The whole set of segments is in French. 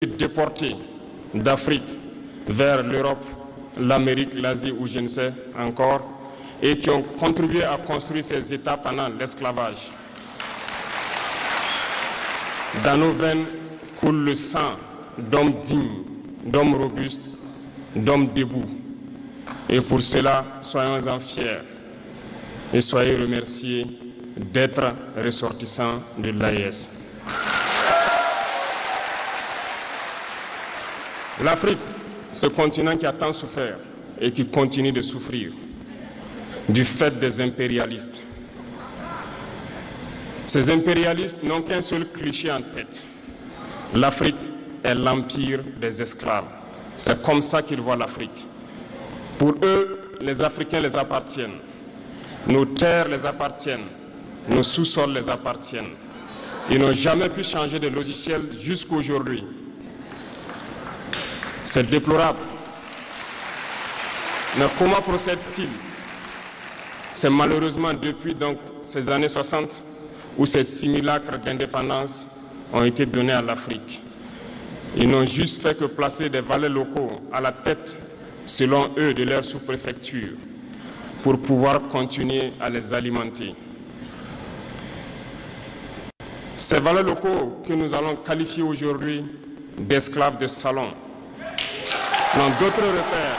déportés d'Afrique vers l'Europe, l'Amérique, l'Asie ou je ne sais encore, et qui ont contribué à construire ces États pendant l'esclavage. Dans nos veines coule le sang d'hommes dignes, d'hommes robustes, d'hommes debout. Et pour cela, soyons-en fiers et soyez remerciés d'être ressortissants de l'AES. L'Afrique, ce continent qui a tant souffert et qui continue de souffrir du fait des impérialistes. Ces impérialistes n'ont qu'un seul cliché en tête. L'Afrique est l'empire des esclaves. C'est comme ça qu'ils voient l'Afrique. Pour eux, les Africains les appartiennent. Nos terres les appartiennent. Nos sous-sols les appartiennent. Ils n'ont jamais pu changer de logiciel jusqu'à aujourd'hui. C'est déplorable. Mais comment procèdent-ils? C'est malheureusement depuis donc ces années 60 où ces simulacres d'indépendance ont été donnés à l'Afrique. Ils n'ont juste fait que placer des valets locaux à la tête, selon eux, de leur sous-préfecture pour pouvoir continuer à les alimenter. Ces valets locaux que nous allons qualifier aujourd'hui d'esclaves de salon n'ont d'autres repères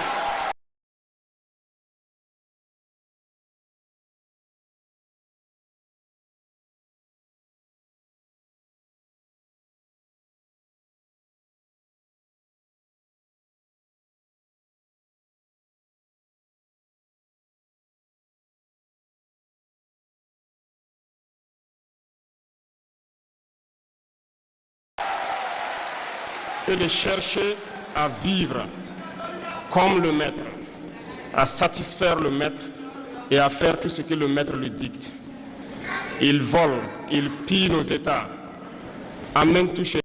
que de chercher à vivre comme le maître, à satisfaire le maître et à faire tout ce que le maître lui dicte. Ils volent, ils pillent nos États, amènent tout chez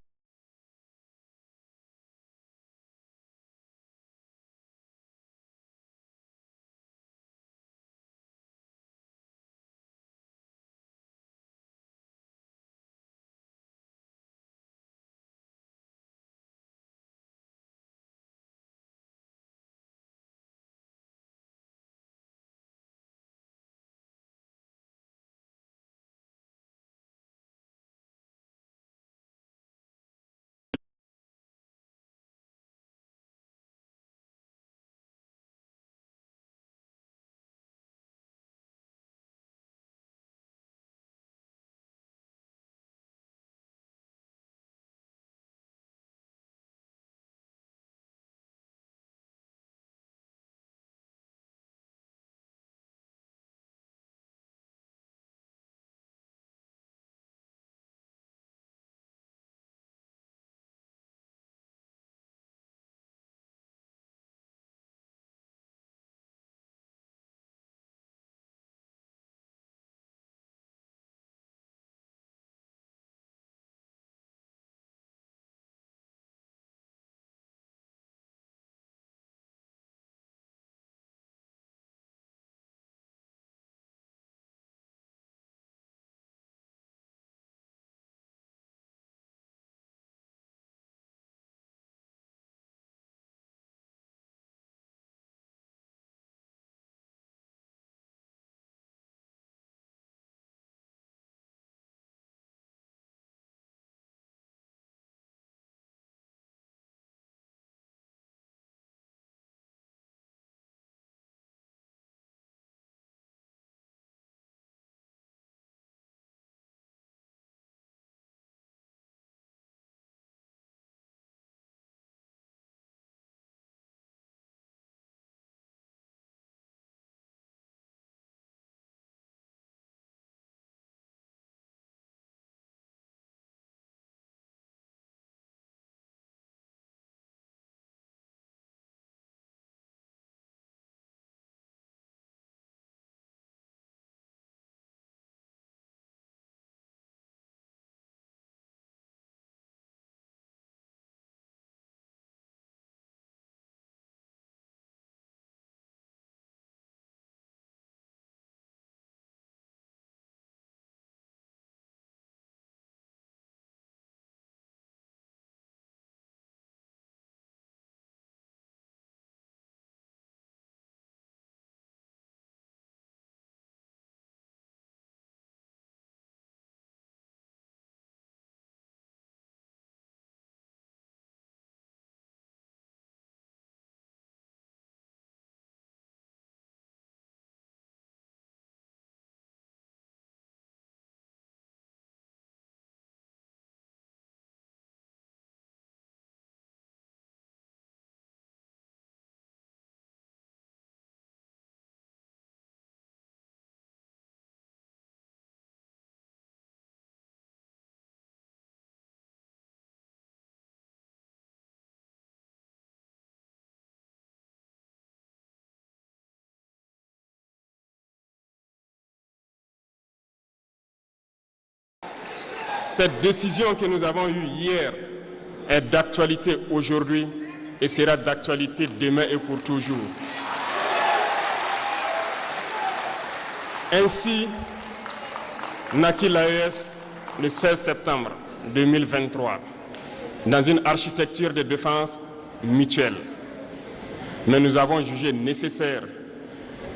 cette décision que nous avons eue hier est d'actualité aujourd'hui et sera d'actualité demain et pour toujours. Ainsi, naquit l'AES le 16 septembre 2023 dans une architecture de défense mutuelle. Mais nous avons jugé nécessaire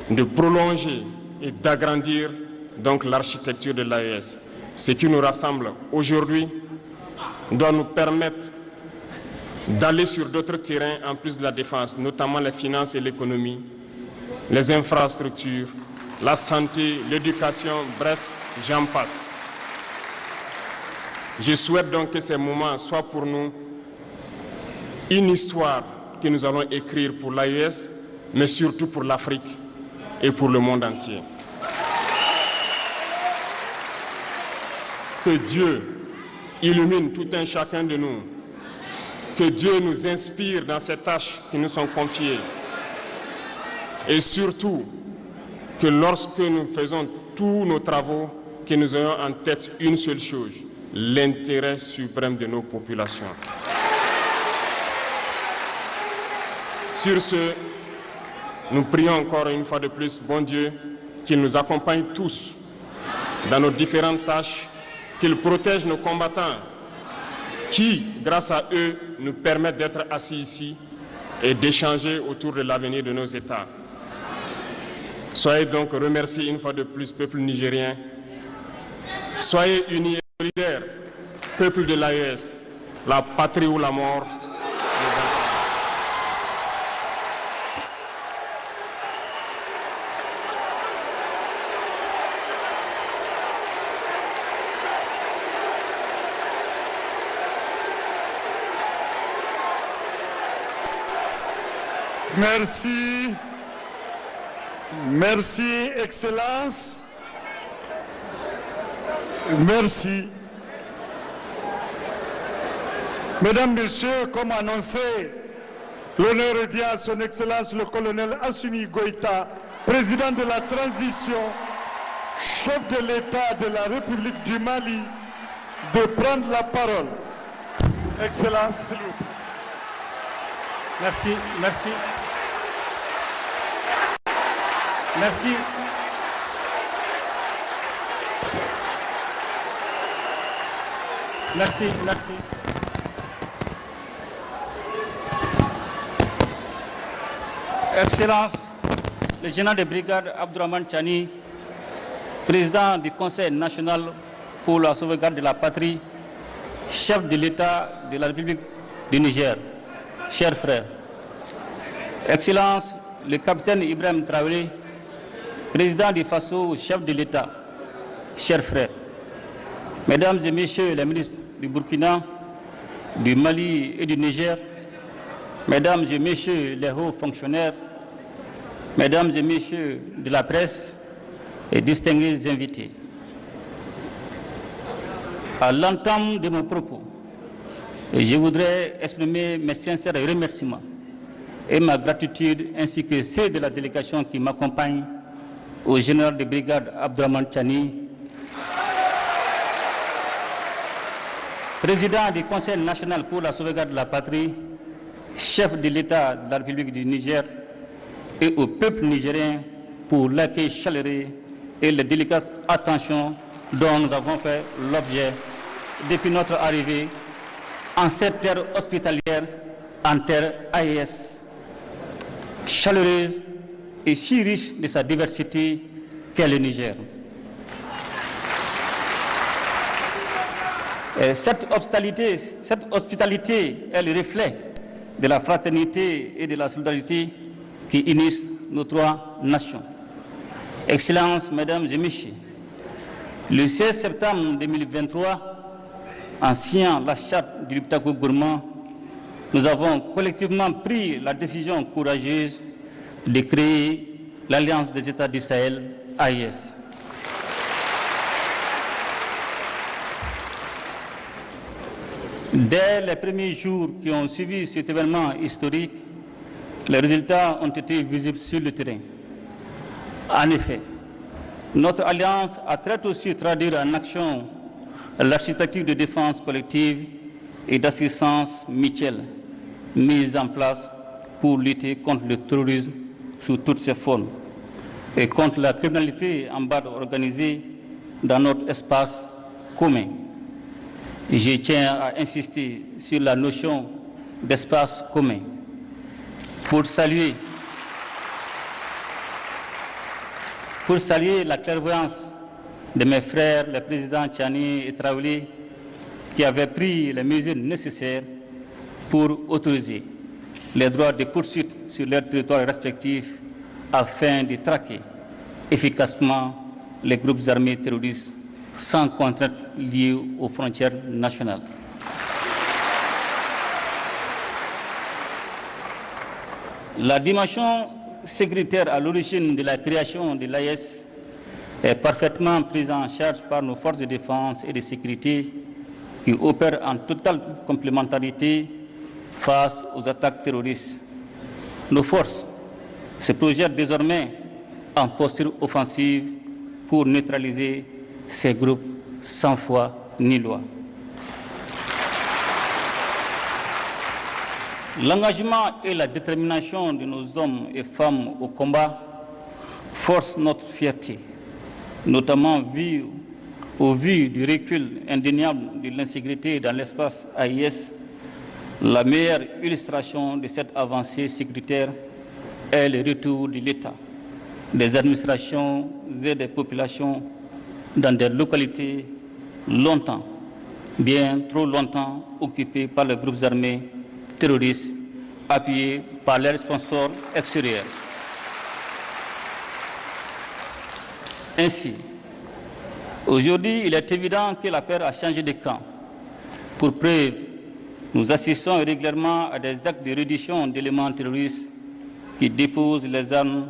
de prolonger et d'agrandir donc l'architecture de l'AES. Ce qui nous rassemble aujourd'hui doit nous permettre d'aller sur d'autres terrains en plus de la défense, notamment les finances et l'économie, les infrastructures, la santé, l'éducation, bref, j'en passe. Je souhaite donc que ces moments soient pour nous une histoire que nous allons écrire pour l'AES, mais surtout pour l'Afrique et pour le monde entier. Que Dieu illumine tout un chacun de nous. Que Dieu nous inspire dans ces tâches qui nous sont confiées. Et surtout, que lorsque nous faisons tous nos travaux, que nous ayons en tête une seule chose, l'intérêt suprême de nos populations. Sur ce, nous prions encore une fois de plus, bon Dieu, qu'il nous accompagne tous dans nos différentes tâches, qu'il protège nos combattants, qui, grâce à eux, nous permettent d'être assis ici et d'échanger autour de l'avenir de nos États. Soyez donc remerciés une fois de plus, peuple nigérien. Soyez unis et solidaires, peuple de l'AES, la patrie ou la mort. Merci. Merci, Excellence. Merci. Mesdames, Messieurs, comme annoncé, l'honneur revient à son Excellence le colonel Assimi Goïta, président de la transition, chef de l'État de la République du Mali, de prendre la parole. Excellence, s'il vous plaît. Merci, merci. Merci. Merci, merci. Excellence, le général de brigade Abdourahmane Tchani, président du Conseil national pour la sauvegarde de la patrie, chef de l'État de la République du Niger, chers frères. Excellence, le capitaine Ibrahim Traoré, président du FASO, chef de l'État, chers frères. Mesdames et messieurs les ministres du Burkina, du Mali et du Niger, mesdames et messieurs les hauts fonctionnaires, mesdames et messieurs de la presse et distingués invités. À l'entame de mon propos, je voudrais exprimer mes sincères remerciements et ma gratitude ainsi que ceux de la délégation qui m'accompagne au général de brigade Abdourahmane Tchani, président du Conseil national pour la sauvegarde de la patrie, chef de l'État de la République du Niger, et au peuple nigérien pour l'accueil chaleureux et la délicate attention dont nous avons fait l'objet depuis notre arrivée en cette terre hospitalière, en terre AES, chaleureuse et si riche de sa diversité qu'est le Niger. Et cette hospitalité est le reflet de la fraternité et de la solidarité qui unissent nos trois nations. Excellences, Mesdames et Messieurs, le 16 septembre 2023, en signant la charte du Liptako Gourmand, nous avons collectivement pris la décision courageuse de créer l'Alliance des États du Sahel, AES. Dès les premiers jours qui ont suivi cet événement historique, les résultats ont été visibles sur le terrain. En effet, notre alliance a très tôt su traduire en action l'architecture de défense collective et d'assistance mutuelle mise en place pour lutter contre le terrorisme sous toutes ses formes et contre la criminalité en bande organisée dans notre espace commun. Je tiens à insister sur la notion d'espace commun pour saluer la clairvoyance de mes frères, les présidents Tchani et Traoré, qui avaient pris les mesures nécessaires pour autoriser les droits de poursuite sur leurs territoires respectifs afin de traquer efficacement les groupes armés terroristes sans contrainte liée aux frontières nationales. La dimension sécuritaire à l'origine de la création de l'AES est parfaitement prise en charge par nos forces de défense et de sécurité qui opèrent en totale complémentarité face aux attaques terroristes. Nos forces se projettent désormais en posture offensive pour neutraliser ces groupes sans foi ni loi. L'engagement et la détermination de nos hommes et femmes au combat forcent notre fierté, notamment au vu du recul indéniable de l'insécurité dans l'espace AIS. La meilleure illustration de cette avancée sécuritaire est le retour de l'État, des administrations et des populations dans des localités longtemps, bien trop longtemps occupées par les groupes armés terroristes appuyés par leurs sponsors extérieurs. Ainsi, aujourd'hui, il est évident que la paix a changé de camp. Pour preuve, nous assistons régulièrement à des actes de reddition d'éléments terroristes qui déposent les armes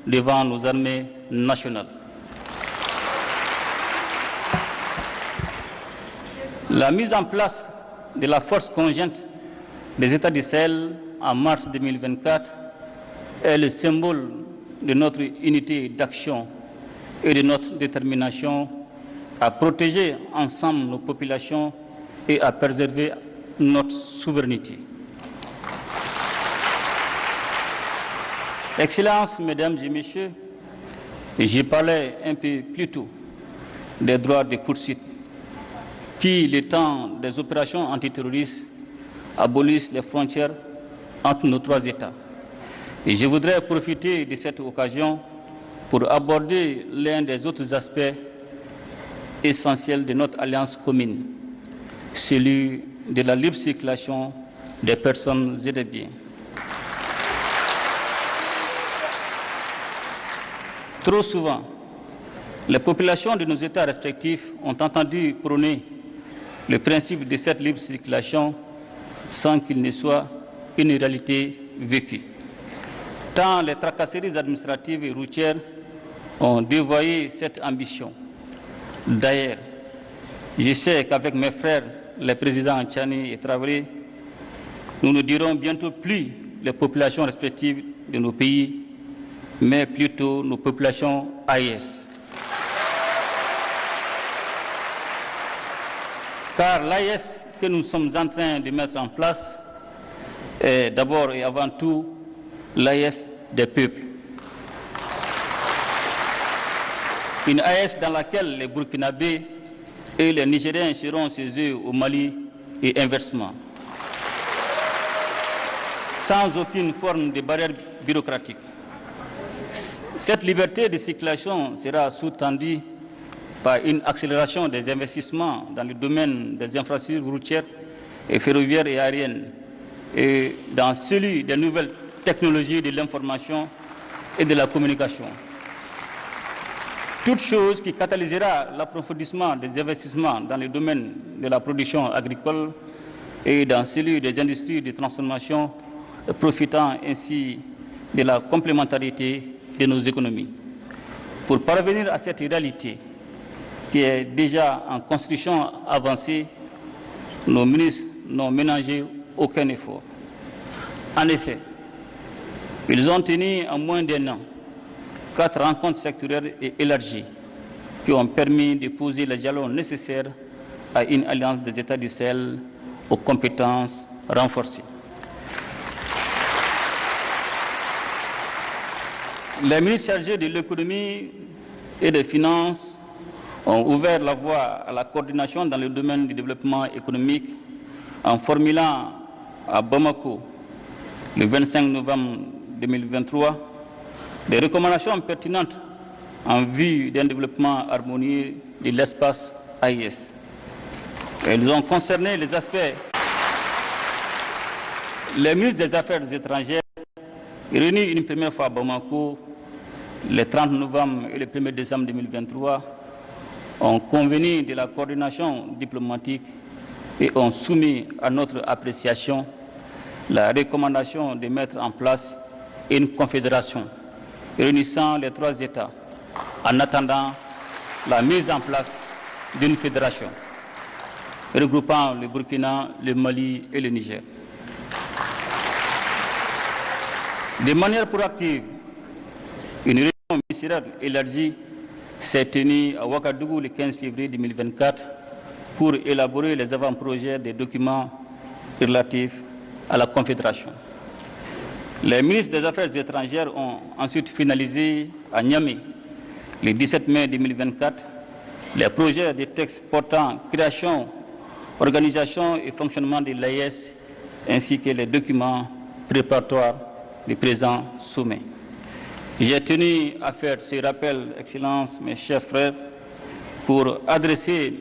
devant nos armées nationales. La mise en place de la force conjointe des États du Sahel en mars 2024 est le symbole de notre unité d'action et de notre détermination à protéger ensemble nos populations et à préserver notre souveraineté. Excellences, Mesdames et Messieurs, j'ai parlé un peu plus tôt des droits de poursuite qui, le temps des opérations antiterroristes, abolissent les frontières entre nos trois États. Et je voudrais profiter de cette occasion pour aborder l'un des autres aspects essentiels de notre alliance commune, celui de la libre circulation des personnes et des biens. Trop souvent, les populations de nos États respectifs ont entendu prôner le principe de cette libre circulation sans qu'il ne soit une réalité vécue. Tant les tracasseries administratives et routières ont dévoyé cette ambition. D'ailleurs, je sais qu'avec mes frères, les présidents Tchani et Traoré, nous ne dirons bientôt plus les populations respectives de nos pays, mais plutôt nos populations AES. Car l'AES que nous sommes en train de mettre en place est d'abord et avant tout l'AES des peuples. Une AES dans laquelle les Burkinabés et les Nigériens seront chez eux au Mali et inversement, sans aucune forme de barrière bureaucratique. Cette liberté de circulation sera sous-tendue par une accélération des investissements dans le domaine des infrastructures routières et ferroviaires et aériennes et dans celui des nouvelles technologies de l'information et de la communication. Toute chose qui catalysera l'approfondissement des investissements dans le domaine de la production agricole et dans celui des industries de transformation, profitant ainsi de la complémentarité de nos économies. Pour parvenir à cette réalité qui est déjà en construction avancée, nos ministres n'ont ménagé aucun effort. En effet, ils ont tenu en moins d'un an 4 rencontres sectorielles et élargies qui ont permis de poser les jalons nécessaires à une alliance des États du Sahel aux compétences renforcées. Les ministres chargés de l'économie et des finances ont ouvert la voie à la coordination dans le domaine du développement économique en formulant à Bamako, le 25 novembre 2023, des recommandations pertinentes en vue d'un développement harmonieux de l'espace AIS. Elles ont concerné les aspects. Les ministres des Affaires étrangères, réunis une première fois à Bamako, le 30 novembre et le 1er décembre 2023, ont convenu de la coordination diplomatique et ont soumis à notre appréciation la recommandation de mettre en place une confédération réunissant les 3 États en attendant la mise en place d'une fédération regroupant le Burkina, le Mali et le Niger. De manière proactive, une réunion ministérielle élargie s'est tenue à Ouagadougou le 15 février 2024 pour élaborer les avant-projets des documents relatifs à la Confédération. Les ministres des Affaires étrangères ont ensuite finalisé à Niamey, le 17 mai 2024, les projets de textes portant création, organisation et fonctionnement de l'AIS, ainsi que les documents préparatoires du présent sommet. J'ai tenu à faire ce rappel, Excellences, mes chers frères, pour adresser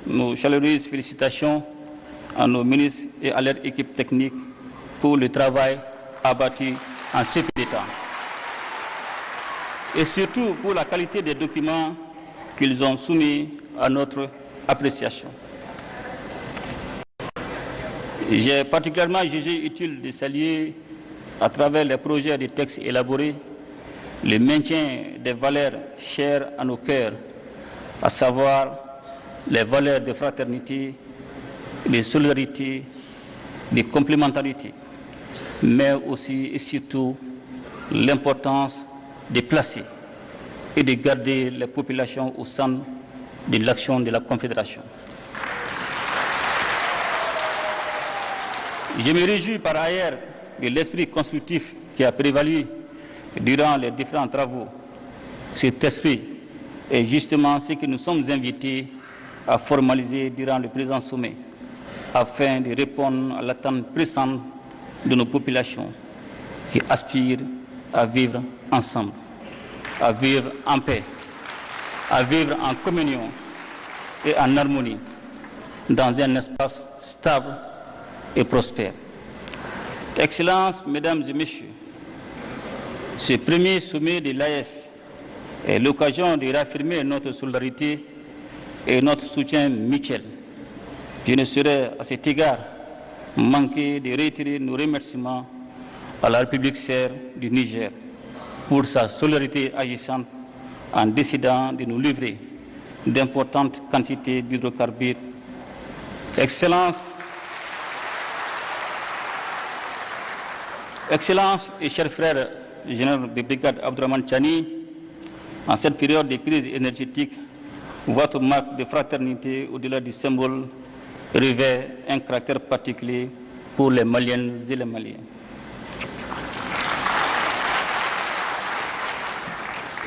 nos chaleureuses félicitations à nos ministres et à leur équipe technique pour le travail abattu en si peu de temps. Et surtout pour la qualité des documents qu'ils ont soumis à notre appréciation. J'ai particulièrement jugé utile de saluer, à travers les projets de textes élaborés, le maintien des valeurs chères à nos cœurs, à savoir les valeurs de fraternité, de solidarité, de complémentarité, mais aussi et surtout l'importance de placer et de garder les populations au centre de l'action de la Confédération. Je me réjouis par ailleurs de l'esprit constructif qui a prévalu durant les différents travaux. Cet esprit est justement ce que nous sommes invités à formaliser durant le présent sommet, afin de répondre à l'attente pressante de nos populations qui aspirent à vivre ensemble, à vivre en paix, à vivre en communion et en harmonie dans un espace stable et prospère. Excellences, Mesdames et Messieurs, ce premier sommet de l'AES est l'occasion de réaffirmer notre solidarité et notre soutien mutuel. Je ne saurais à cet égard manquer de réitérer nos remerciements à la République serbe du Niger pour sa solidarité agissante en décidant de nous livrer d'importantes quantités d'hydrocarbures. Excellences et chers frères généraux de brigade Abdourahmane Tchani, en cette période de crise énergétique, votre marque de fraternité au-delà du symbole revêt un caractère particulier pour les Maliennes et les Maliens.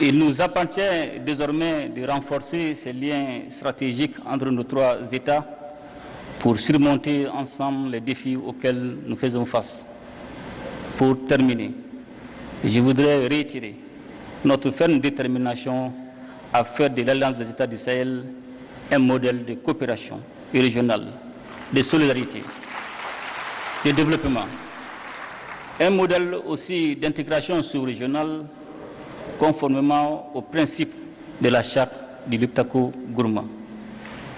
Il nous appartient désormais de renforcer ces liens stratégiques entre nos 3 États pour surmonter ensemble les défis auxquels nous faisons face. Pour terminer, je voudrais réitérer notre ferme détermination à faire de l'Alliance des États du Sahel un modèle de coopération régionale, de solidarité, de développement, un modèle aussi d'intégration sous-régionale conformément aux principes de la charte du Liptako-Gourma.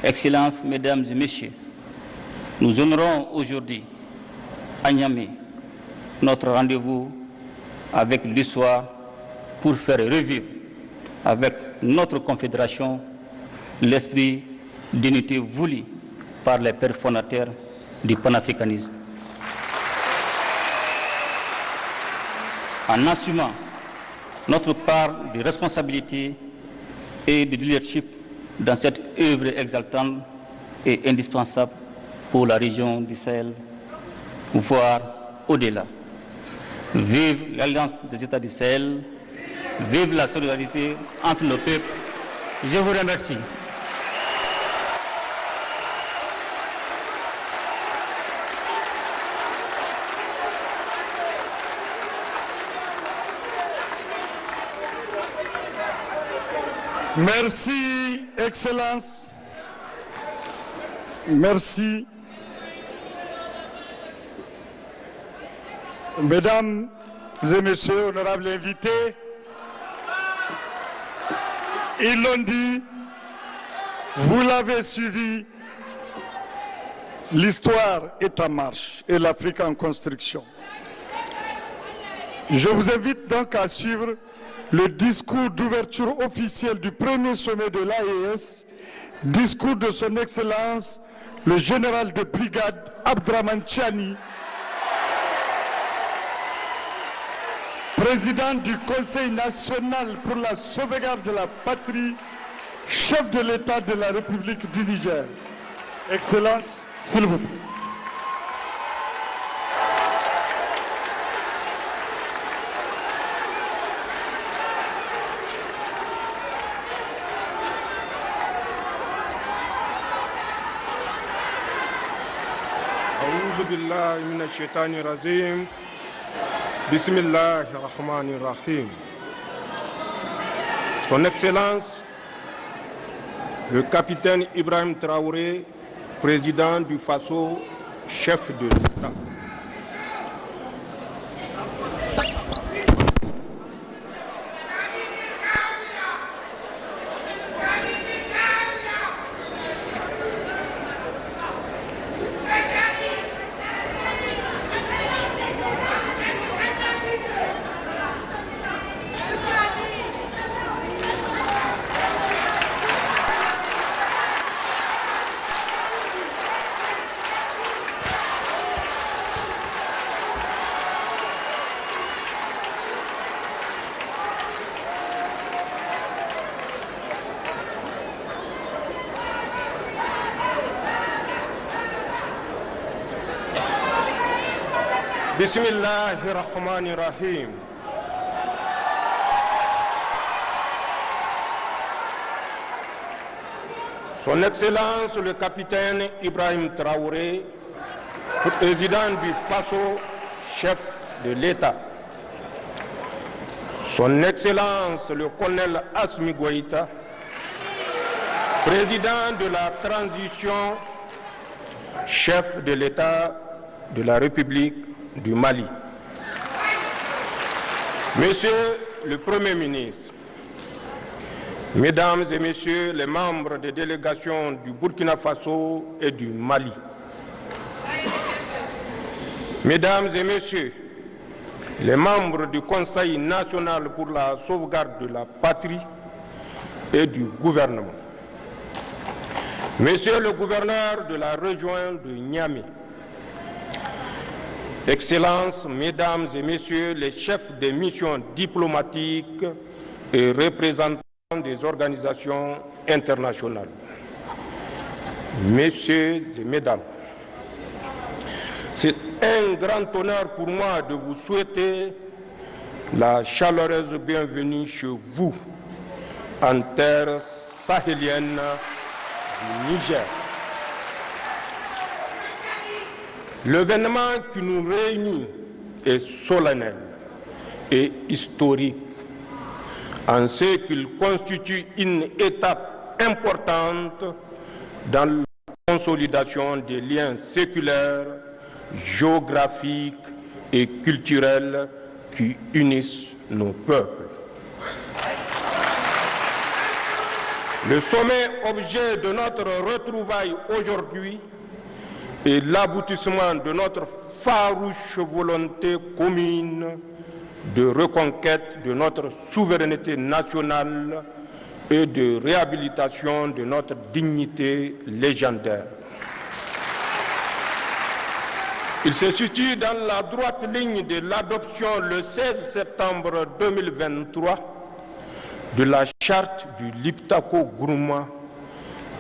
Excellences, Mesdames et Messieurs, nous honorons aujourd'hui à Niamey notre rendez-vous avec l'histoire pour faire revivre avec notre confédération l'esprit d'unité voulu par les pères fondateurs du panafricanisme. En assumant notre part de responsabilité et de leadership dans cette œuvre exaltante, est indispensable pour la région du Sahel, voire au-delà. Vive l'Alliance des États du Sahel, vive la solidarité entre nos peuples. Je vous remercie. Merci, Excellence. Merci. Mesdames et messieurs, honorables invités, ils l'ont dit, vous l'avez suivi, l'histoire est en marche et l'Afrique en construction. Je vous invite donc à suivre le discours d'ouverture officiel du premier sommet de l'AES, discours de son Excellence, le général de brigade Abdraman Tchani, président du Conseil national pour la sauvegarde de la patrie, chef de l'État de la République du Niger. Excellence, s'il vous plaît. بالله من الشيطان الرجيم بسم الله الرحمن الرحيم. Son Excellence, le capitaine Ibrahim Traoré, président du Faso, chef de l'État. Bismillahirrahmanirrahim. Son Excellence le capitaine Ibrahim Traoré, président du Faso, chef de l'État. Son Excellence le colonel Assimi Goïta, président de la transition, chef de l'État de la République du Mali. Monsieur le Premier ministre, Mesdames et Messieurs les membres des délégations du Burkina Faso et du Mali, Mesdames et Messieurs les membres du Conseil national pour la sauvegarde de la patrie et du gouvernement, Monsieur le gouverneur de la région de Niamey, Excellences, Mesdames et Messieurs les chefs des missions diplomatiques et représentants des organisations internationales, Messieurs et Mesdames, c'est un grand honneur pour moi de vous souhaiter la chaleureuse bienvenue chez vous, en terre sahélienne du Niger. L'événement qui nous réunit est solennel et historique, en ce qu'il constitue une étape importante dans la consolidation des liens séculaires, géographiques et culturels qui unissent nos peuples. Le sommet objet de notre retrouvaille aujourd'hui est l'aboutissement de notre farouche volonté commune de reconquête de notre souveraineté nationale et de réhabilitation de notre dignité légendaire. Il se situe dans la droite ligne de l'adoption le 16 septembre 2023 de la charte du Liptako Gourma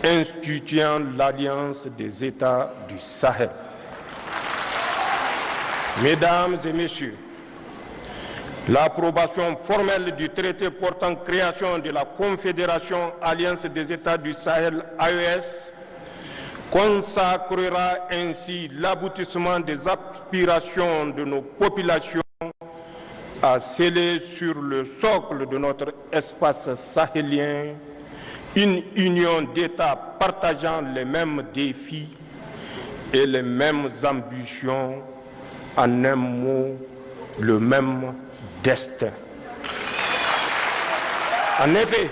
instituant l'Alliance des États du Sahel. Mesdames et Messieurs, l'approbation formelle du traité portant création de la Confédération Alliance des États du Sahel AES consacrera ainsi l'aboutissement des aspirations de nos populations à sceller sur le socle de notre espace sahélien une union d'États partageant les mêmes défis et les mêmes ambitions, en un mot, le même destin. En effet,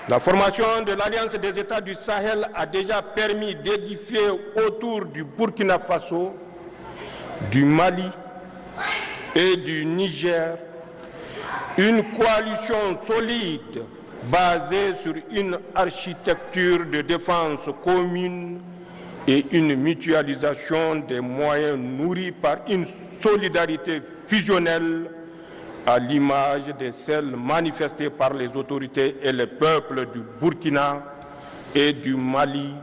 la formation de l'Alliance des États du Sahel a déjà permis d'édifier autour du Burkina Faso, du Mali et du Niger une coalition solide basée sur une architecture de défense commune et une mutualisation des moyens nourris par une solidarité fusionnelle à l'image de celles manifestées par les autorités et les peuples du Burkina et du Mali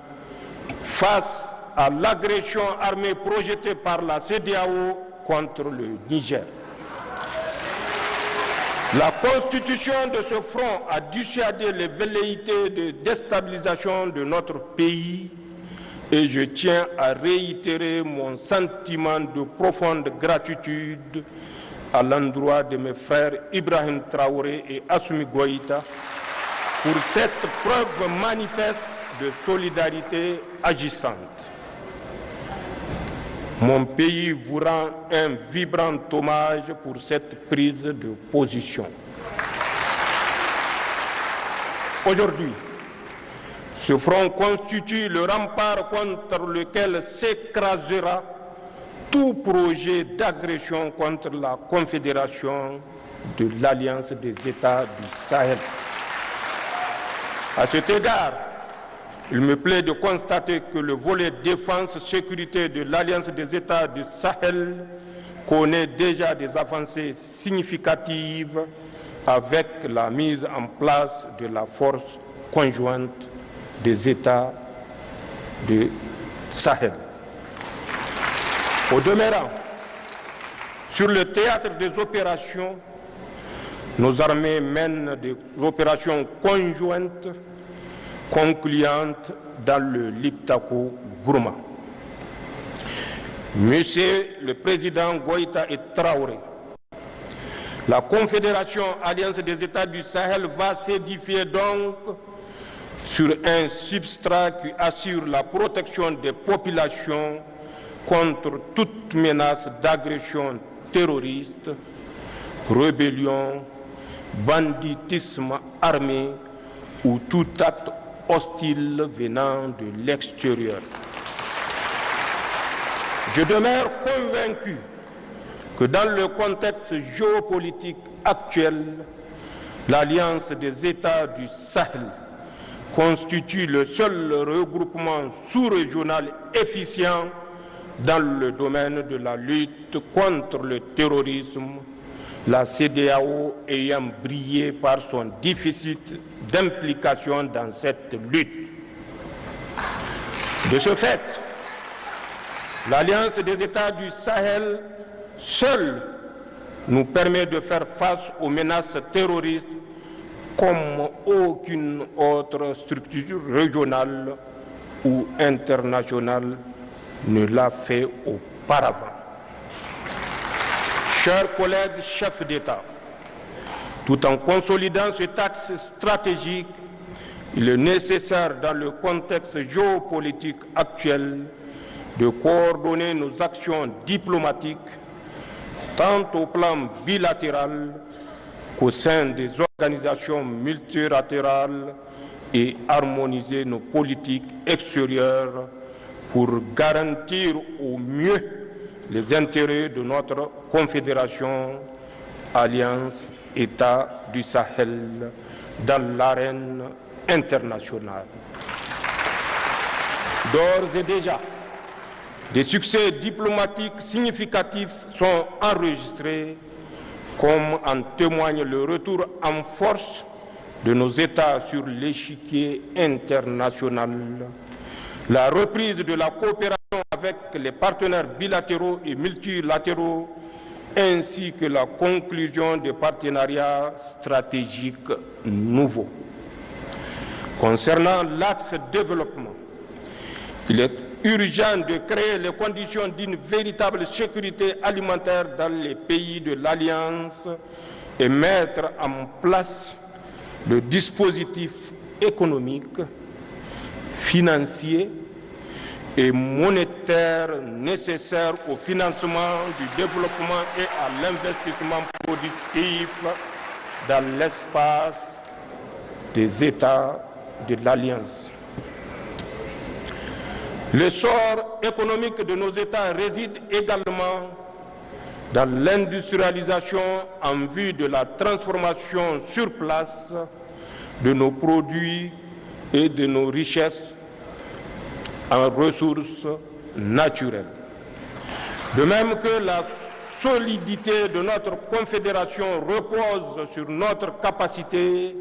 face à l'agression armée projetée par la CEDEAO contre le Niger. La constitution de ce front a dissuadé les velléités de déstabilisation de notre pays et je tiens à réitérer mon sentiment de profonde gratitude à l'endroit de mes frères Ibrahim Traoré et Assimi Goïta pour cette preuve manifeste de solidarité agissante. Mon pays vous rend un vibrant hommage pour cette prise de position. Aujourd'hui, ce front constitue le rempart contre lequel s'écrasera tout projet d'agression contre la Confédération de l'Alliance des États du Sahel. À cet égard, il me plaît de constater que le volet défense-sécurité de l'Alliance des États du Sahel connaît déjà des avancées significatives avec la mise en place de la force conjointe des États du Sahel. Au demeurant, sur le théâtre des opérations, nos armées mènent des opérations conjointes concluantes dans le Liptako-Gourma. Monsieur le Président Goïta et Traoré, la Confédération Alliance des États du Sahel va s'édifier donc sur un substrat qui assure la protection des populations contre toute menace d'agression terroriste, rébellion, banditisme armé ou tout acte hostile venant de l'extérieur. Je demeure convaincu que dans le contexte géopolitique actuel, l'Alliance des États du Sahel constitue le seul regroupement sous-régional efficient dans le domaine de la lutte contre le terrorisme, la CEDEAO ayant brillé par son déficit d'implication dans cette lutte. De ce fait, l'Alliance des États du Sahel seule nous permet de faire face aux menaces terroristes comme aucune autre structure régionale ou internationale ne l'a fait auparavant. Chers collègues chefs d'État, tout en consolidant cet axe stratégique, il est nécessaire dans le contexte géopolitique actuel de coordonner nos actions diplomatiques tant au plan bilatéral qu'au sein des organisations multilatérales et harmoniser nos politiques extérieures pour garantir au mieux les intérêts de notre Confédération, Alliance, États du Sahel dans l'arène internationale. D'ores et déjà, des succès diplomatiques significatifs sont enregistrés, comme en témoigne le retour en force de nos États sur l'échiquier international, la reprise de la coopération avec les partenaires bilatéraux et multilatéraux, ainsi que la conclusion de partenariats stratégiques nouveaux. Concernant l'axe développement, il est urgent de créer les conditions d'une véritable sécurité alimentaire dans les pays de l'Alliance et mettre en place le dispositif économique, financier et monétaire nécessaire au financement du développement et à l'investissement productif dans l'espace des États de l'Alliance. L'essor économique de nos États réside également dans l'industrialisation en vue de la transformation sur place de nos produits et de nos richesses en ressources naturelles. De même que la solidité de notre confédération repose sur notre capacité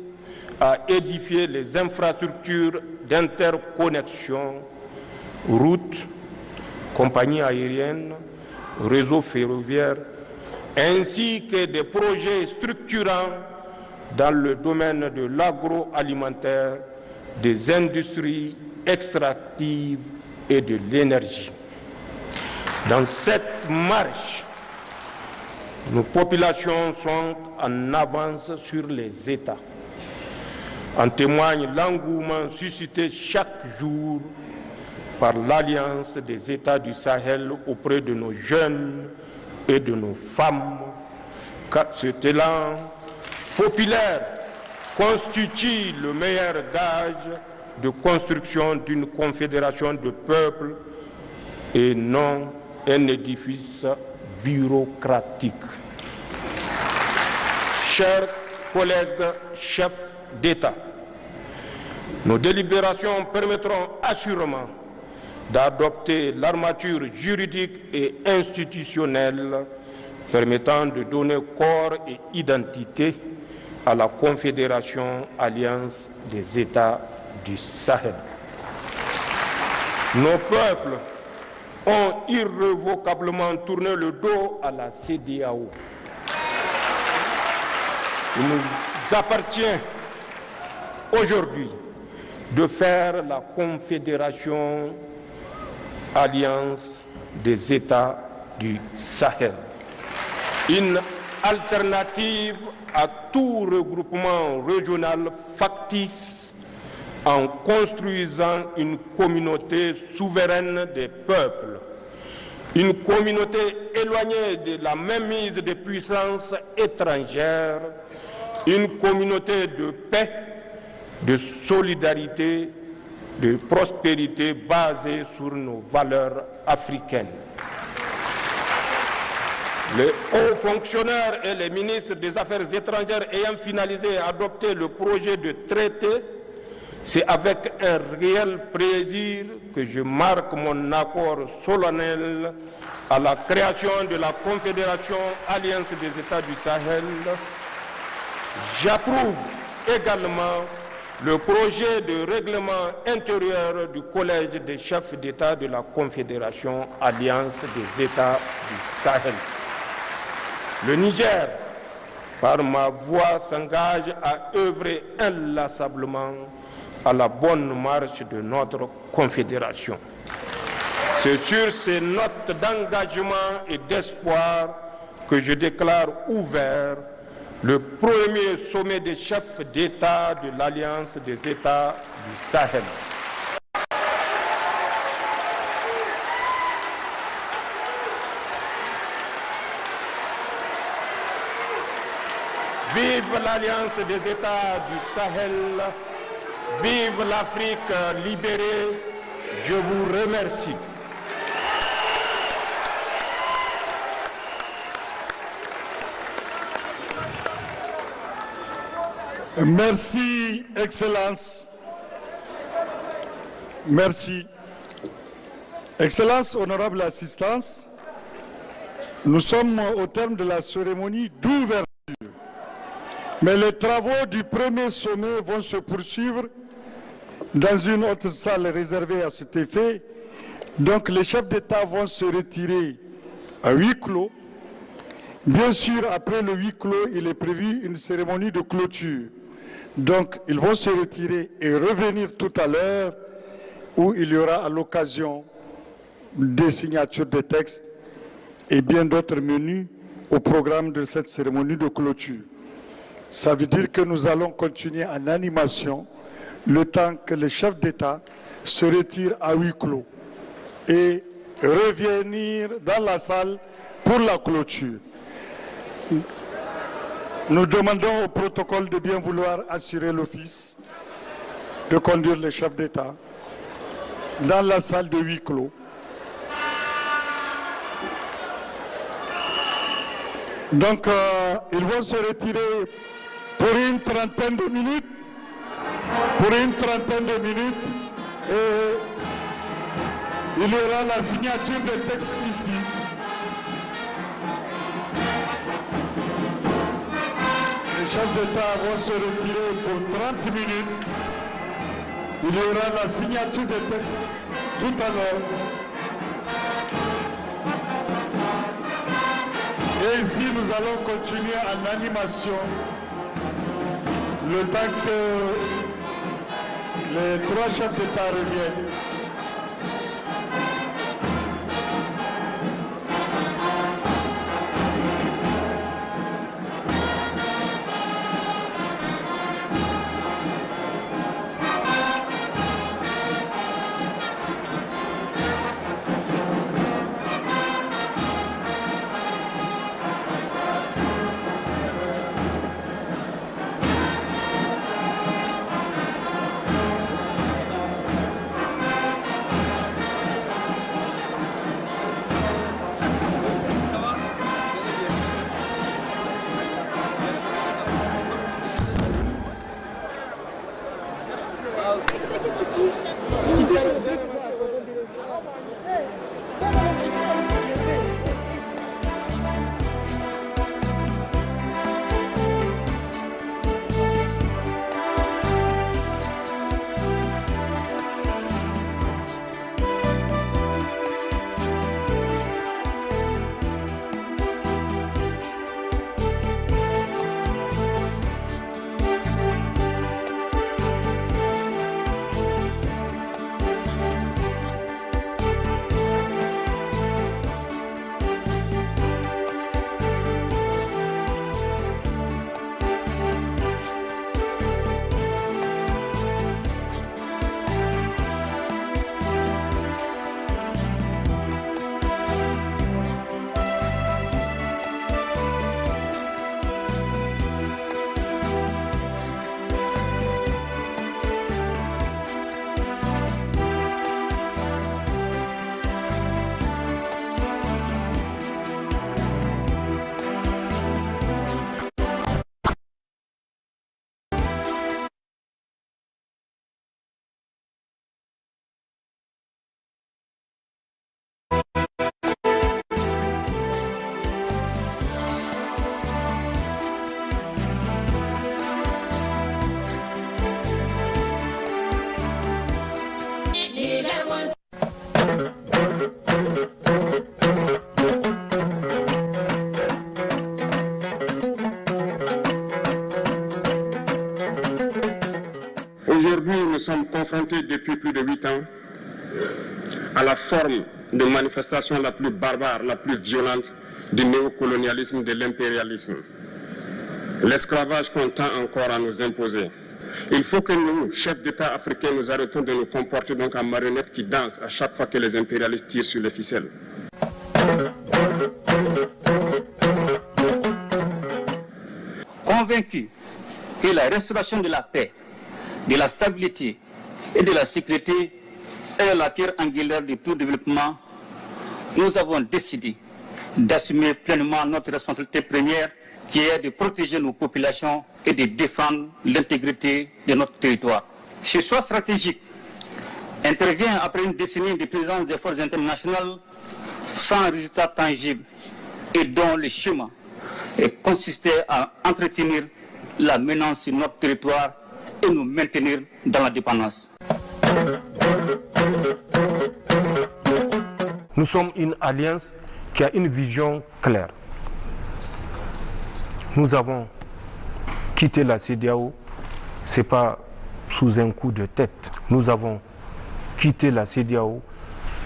à édifier les infrastructures d'interconnexion, routes, compagnies aériennes, réseaux ferroviaires, ainsi que des projets structurants dans le domaine de l'agroalimentaire, des industries extractives et de l'énergie. Dans cette marche, nos populations sont en avance sur les États. En témoigne l'engouement suscité chaque jour par l'Alliance des États du Sahel auprès de nos jeunes et de nos femmes, car cet élan populaire constitue le meilleur gage de construction d'une confédération de peuples et non un édifice bureaucratique. Chers collègues chefs d'État, nos délibérations permettront assurément d'adopter l'armature juridique et institutionnelle permettant de donner corps et identité à la Confédération Alliance des États du Sahel. Nos peuples ont irrévocablement tourné le dos à la CEDEAO. Il nous appartient aujourd'hui de faire la Confédération Alliance des États du Sahel, une alternative à tout regroupement régional factice en construisant une communauté souveraine des peuples, une communauté éloignée de la mainmise des puissances étrangères, une communauté de paix, de solidarité, de prospérité basée sur nos valeurs africaines. Les hauts fonctionnaires et les ministres des Affaires étrangères ayant finalisé et adopté le projet de traité, c'est avec un réel plaisir que je marque mon accord solennel à la création de la Confédération Alliance des États du Sahel. J'approuve également le projet de règlement intérieur du Collège des chefs d'État de la Confédération Alliance des États du Sahel. Le Niger, par ma voix, s'engage à œuvrer inlassablement à la bonne marche de notre Confédération. C'est sur ces notes d'engagement et d'espoir que je déclare ouvert le premier sommet des chefs d'État de l'Alliance des États du Sahel. Vive l'Alliance des États du Sahel, vive l'Afrique libérée, je vous remercie. Merci, Excellence. Merci. Excellence, honorable assistance, nous sommes au terme de la cérémonie d'ouverture. Mais les travaux du premier sommet vont se poursuivre dans une autre salle réservée à cet effet. Donc les chefs d'État vont se retirer à huis clos. Bien sûr, après le huis clos, il est prévu une cérémonie de clôture. Donc ils vont se retirer et revenir tout à l'heure où il y aura à l'occasion des signatures de textes et bien d'autres menus au programme de cette cérémonie de clôture. Ça veut dire que nous allons continuer en animation le temps que les chefs d'État se retirent à huis clos et revenir dans la salle pour la clôture. Nous demandons au protocole de bien vouloir assurer l'office de conduire les chefs d'État dans la salle de huis clos. Donc, ils vont se retirer pour une trentaine de minutes. Et il y aura la signature des textes ici. Les chefs d'État vont se retirer pour 30 minutes. Il y aura la signature des textes tout à l'heure. Et ici, nous allons continuer en animation le temps que les trois chefs d'État reviennent. Aujourd'hui, nous sommes confrontés depuis plus de 8 ans à la forme de manifestation la plus barbare, la plus violente du néocolonialisme, de l'impérialisme. L'esclavage qu'on tend encore à nous imposer. Il faut que nous, chefs d'État africains, nous arrêtons de nous comporter donc en marionnettes qui dansent à chaque fois que les impérialistes tirent sur les ficelles. Convaincus que la restauration de la paix, de la stabilité et de la sécurité est la pierre angulaire de tout développement, nous avons décidé d'assumer pleinement notre responsabilité première, qui est de protéger nos populations et de défendre l'intégrité de notre territoire. Ce choix stratégique intervient après une décennie de présence des forces internationales sans résultat tangible et dont le chemin consistait à entretenir la menace sur notre territoire et nous maintenir dans la dépendance. Nous sommes une alliance qui a une vision claire. Nous avons quitté la CEDEAO, ce n'est pas sous un coup de tête. Nous avons quitté la CEDEAO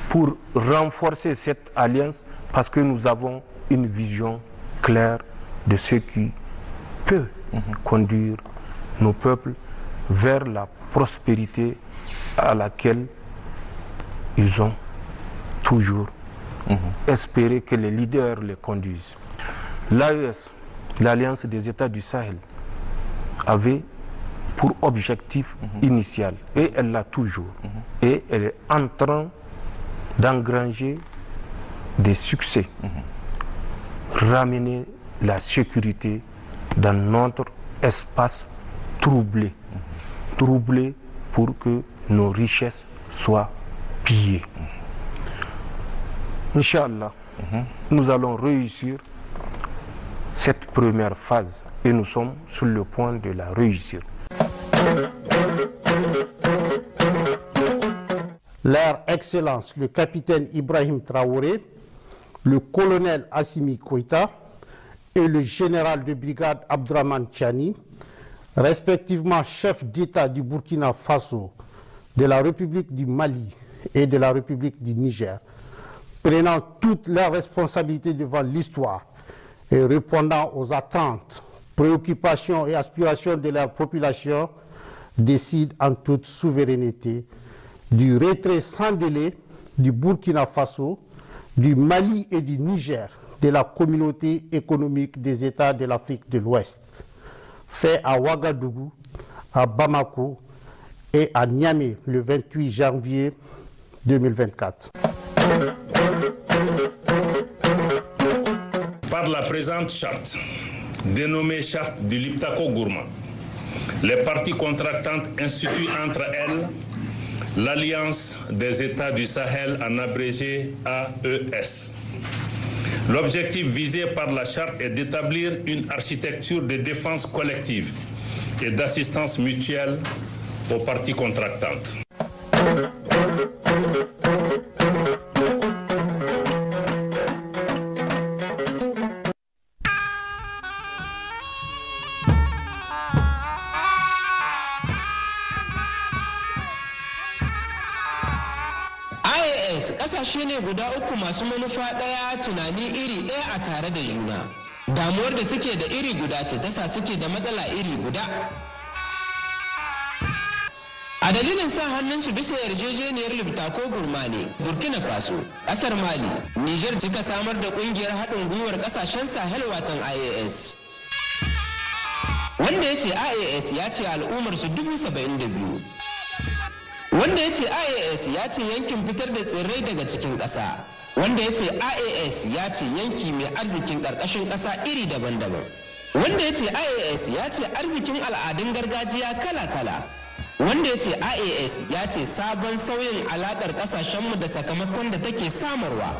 pour renforcer cette alliance parce que nous avons une vision claire de ce qui peut conduire nos peuples vers la prospérité à laquelle ils ont toujours espéré que les leaders les conduisent. L'AES, l'Alliance des États du Sahel, avait pour objectif initial, et elle l'a toujours, et elle est en train d'engranger des succès, ramener la sécurité dans notre espace troublé, troublé pour que nos richesses soient pillées. Inch'Allah, nous allons réussir cette première phase et nous sommes sur le point de la réussir. Leur Excellence, le capitaine Ibrahim Traoré, le colonel Assimi Goïta et le général de brigade Abdraman Tchani, respectivement chef d'État du Burkina Faso, de la République du Mali et de la République du Niger, prenant toutes leurs responsabilités devant l'histoire et répondant aux attentes, préoccupations et aspirations de leur population, décident en toute souveraineté du retrait sans délai du Burkina Faso, du Mali et du Niger de la communauté économique des États de l'Afrique de l'Ouest, fait à Ouagadougou, à Bamako et à Niamey le 28 janvier 2024. Par la présente charte, dénommée charte du Liptako-Gourma, les parties contractantes instituent entre elles l'Alliance des États du Sahel, en abrégé AES. L'objectif visé par la charte est d'établir une architecture de défense collective et d'assistance mutuelle aux parties contractantes. Ƙasashe ne guda uku masu manufa ɗaya, tunani iri ɗaya a tare da juna. Damuwar da suke da iri guda ce tasa suke da matsala iri guda. A dalilin sa hannunsu bisa yarjejeniyar Liptako-Gourma ne, Burkina Faso, ƙasar Mali, Niger suka samar da ƙungiyar haɗin gwiwar ƙasashen Sahel watan IAS. Wanda ya ce IAS ya ce al'ummarsu 72,000. Wanda ya ce IAS ya ce yankin fitar da tsirrai daga cikin ƙasa. Wanda ya ce IAS ya ce yanki mai arzikin ƙarƙashin ƙasa iri daban-daban. Wanda ya ce IAS ya ce arzikin al'adun gargajiya kala-kala. Wanda ya ce IAS ya ce sabon sauyin alaƙar ƙasashenmu da sakamakon da take samarwa.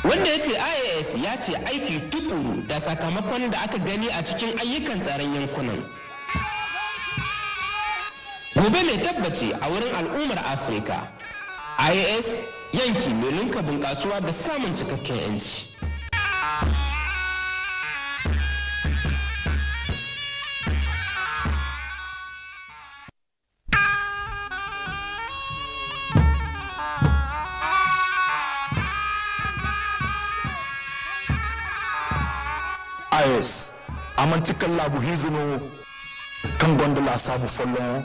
Wanda ya ce IAS ya ce aiki tukuru da sakamakon da aka gani a cikin ayyukan tsaron yankunan. Gobe mai tabbaci a wurin al'ummar Afirka. IAS yanki mai linka bunƙasuwa da samun cikakken 'yanci. IAS amantikan labu hizuno kan gondola sabu follon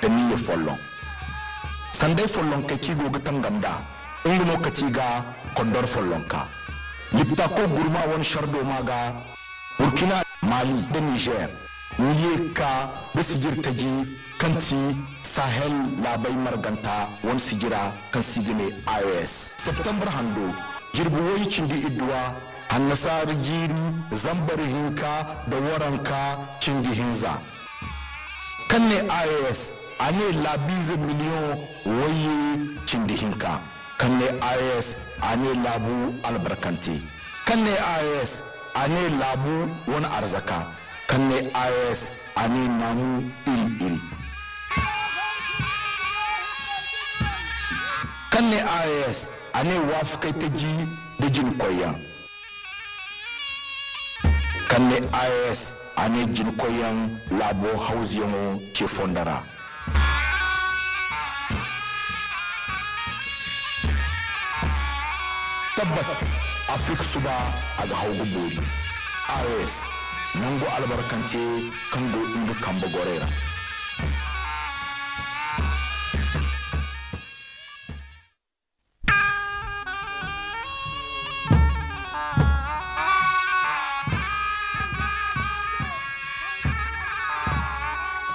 da niyyar follon sandai follon ka kigo ga tanganda ingumo ka tiga kodor follon ka Liptako-Gourma wani shardo maga Burkina, Mali da Niger niye ka da sigir taji kanti Sahel labai marganta wani sigira kan sigine IAS September hando jirbu wai cindi idduwa hannasar jiri zambar hinka da waranka cindi hinza kan ne IAS ane labize miliyon waye cindi hinka kan ne IAS ane labu albarkanti kan ne IAS ane labu wani arzaka kan ne AES ani namu iri kan ne AES ani wafkai ta ji da jin koyan kan ne AES ani jin koyan labo hausiyango ke fondara tabbat Afrika suba aga haugu bori AES nango albarkante kango indu kamba gorera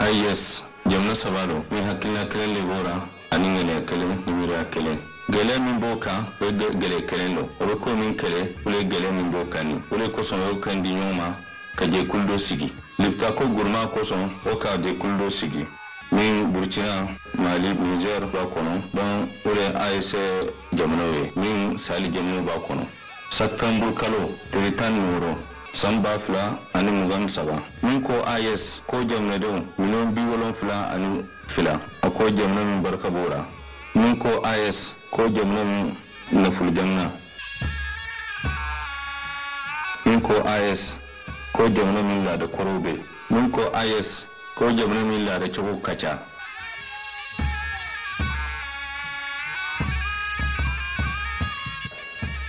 AES jamna sabalo mi hakina kelen lebora ani ngene kelen nimira kelen gele min boka o gele kelen do o ko min kele o gele min boka ni o ko so o kan di nyoma ka je kuldo sigi lipta ko gurma ko so o ka de kuldo sigi min Burkina Mali Niger ba kono don o le AES jamna we min sali jamna ba kono Septembre kalo teritan nuro samba fla ani mugam saba min ko AES ko jamna do minon bi wolon fla ani fila ko jamna min barka bora min ko AES ko jamna min naful jamna min ko AES ko jamna min la da korobe min ko AES ko jamna min la da choko kacha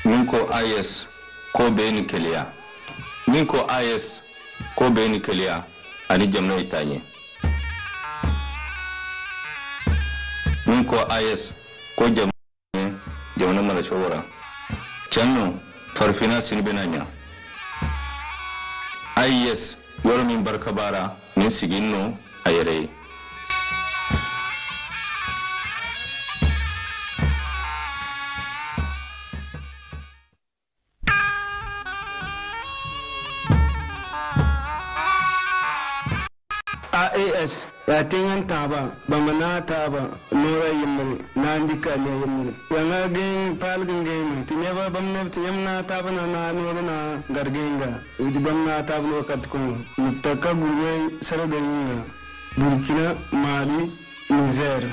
min ko AES ko beni keliya min ko AES ko beni keliya ani jamna itanye min ko AES ko jamna mala shawara channo farfina sinbenanya AES yoro min barka bara min siginno ayere AES ya tingan taba bamana taba nora yimmal nandika ne yimmal yanga gen palgin gen tineva bamne tiyamna taba na nora na gargenga uji bamna taba no katko mutaka gurwe saradainga Burkina Mali Niger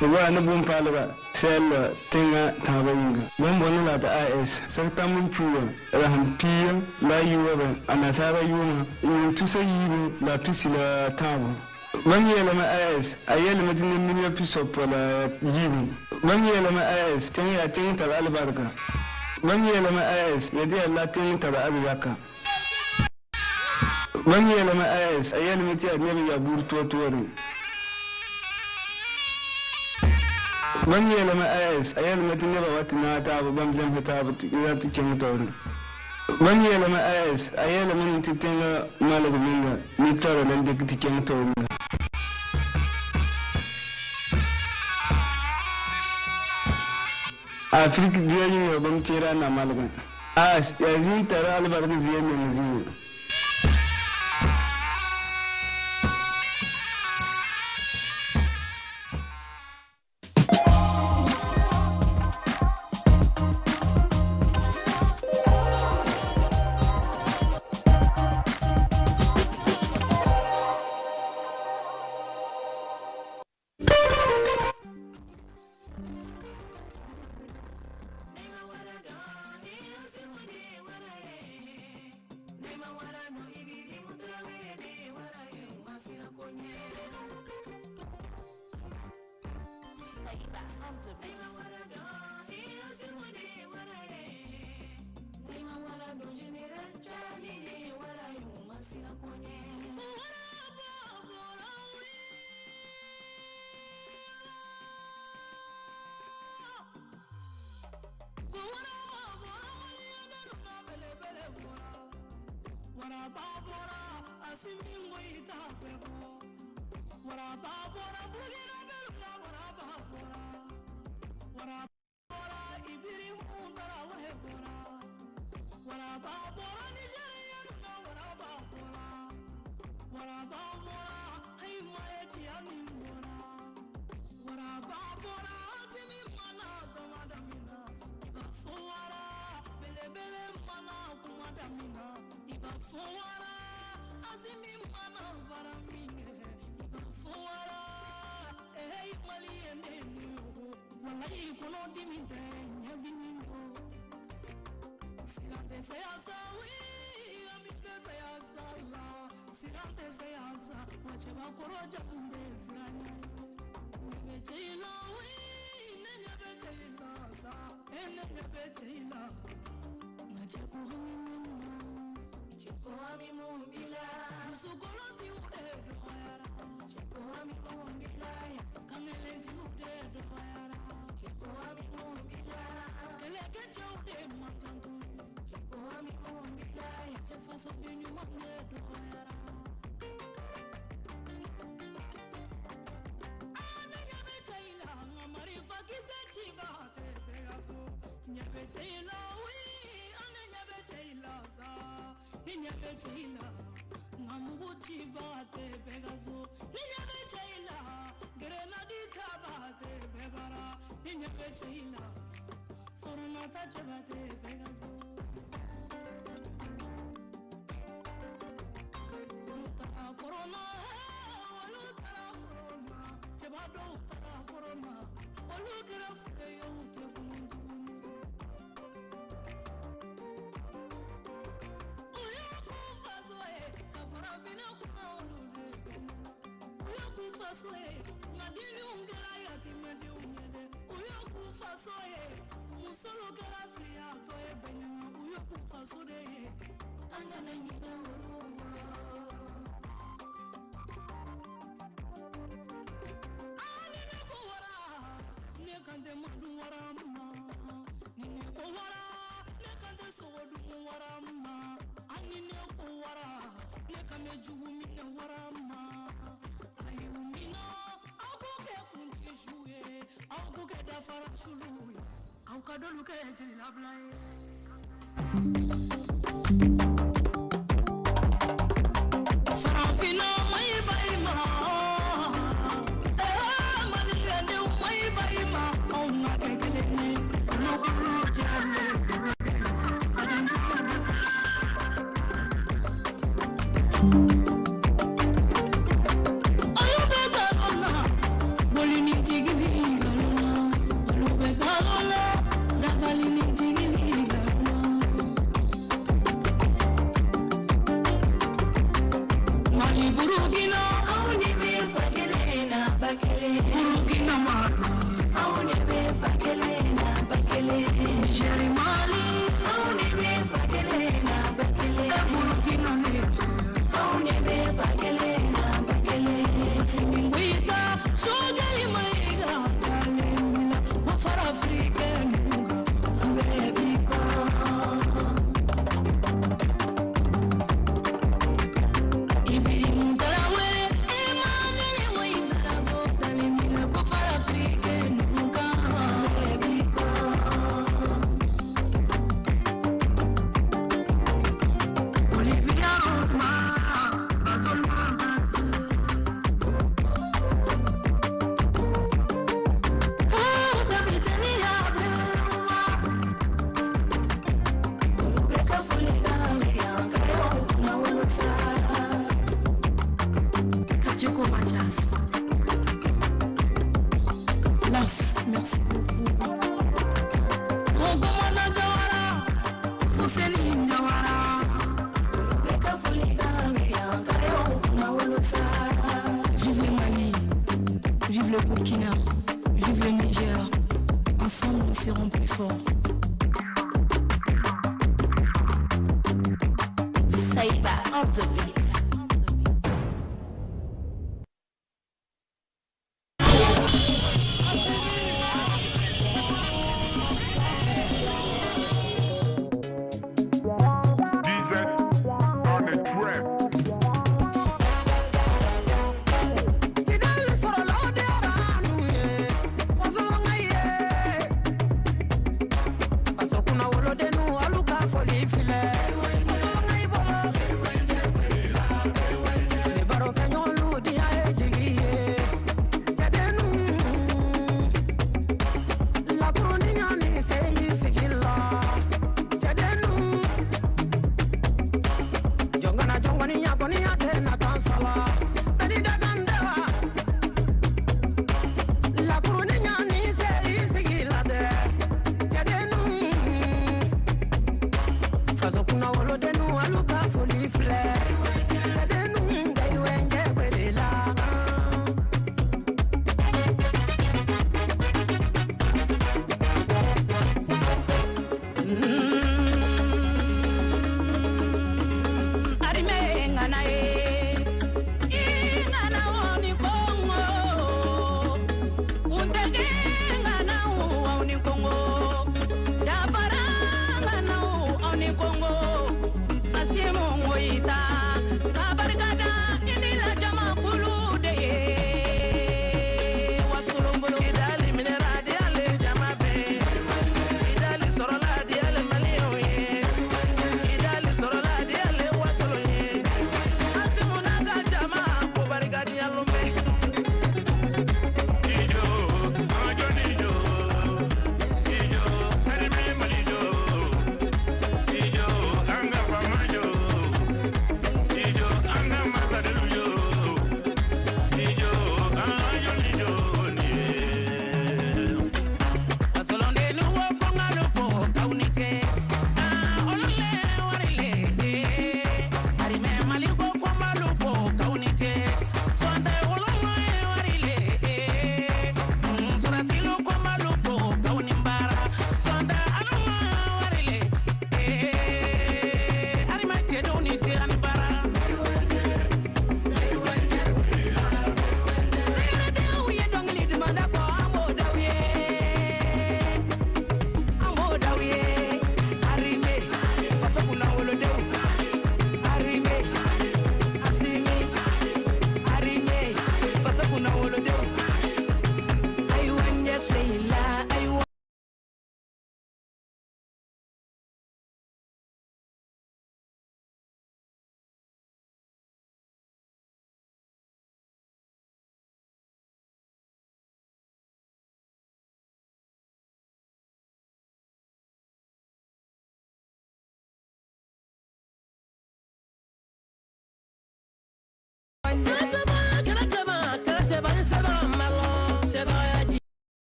wa na bum palga sel tinga taba yinga bombona la ta AES sarta mun chuwa rahampiya la yuwa anasara yuma yuntu sayibu la pisila taba Bam yelema AES ayelema tin million piso pola yibu bam yelema AES tin ya tin tar albarka bam yelema AES yadi Allah tin tar arzaka bam yelema AES ayelema ti annabi ya burto tore bam yelema AES ayelema tin ba watina ta bam jam ta ba ya tikin tore bam yelema AES ayelema tin tinga malagu minga ni tore nan de tikin tore Afrika biya yin yabon tera na malagan ya zin tara albarka ziyar mai zini Iba fowara, azi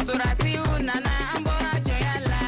Surasi unana ambora joyala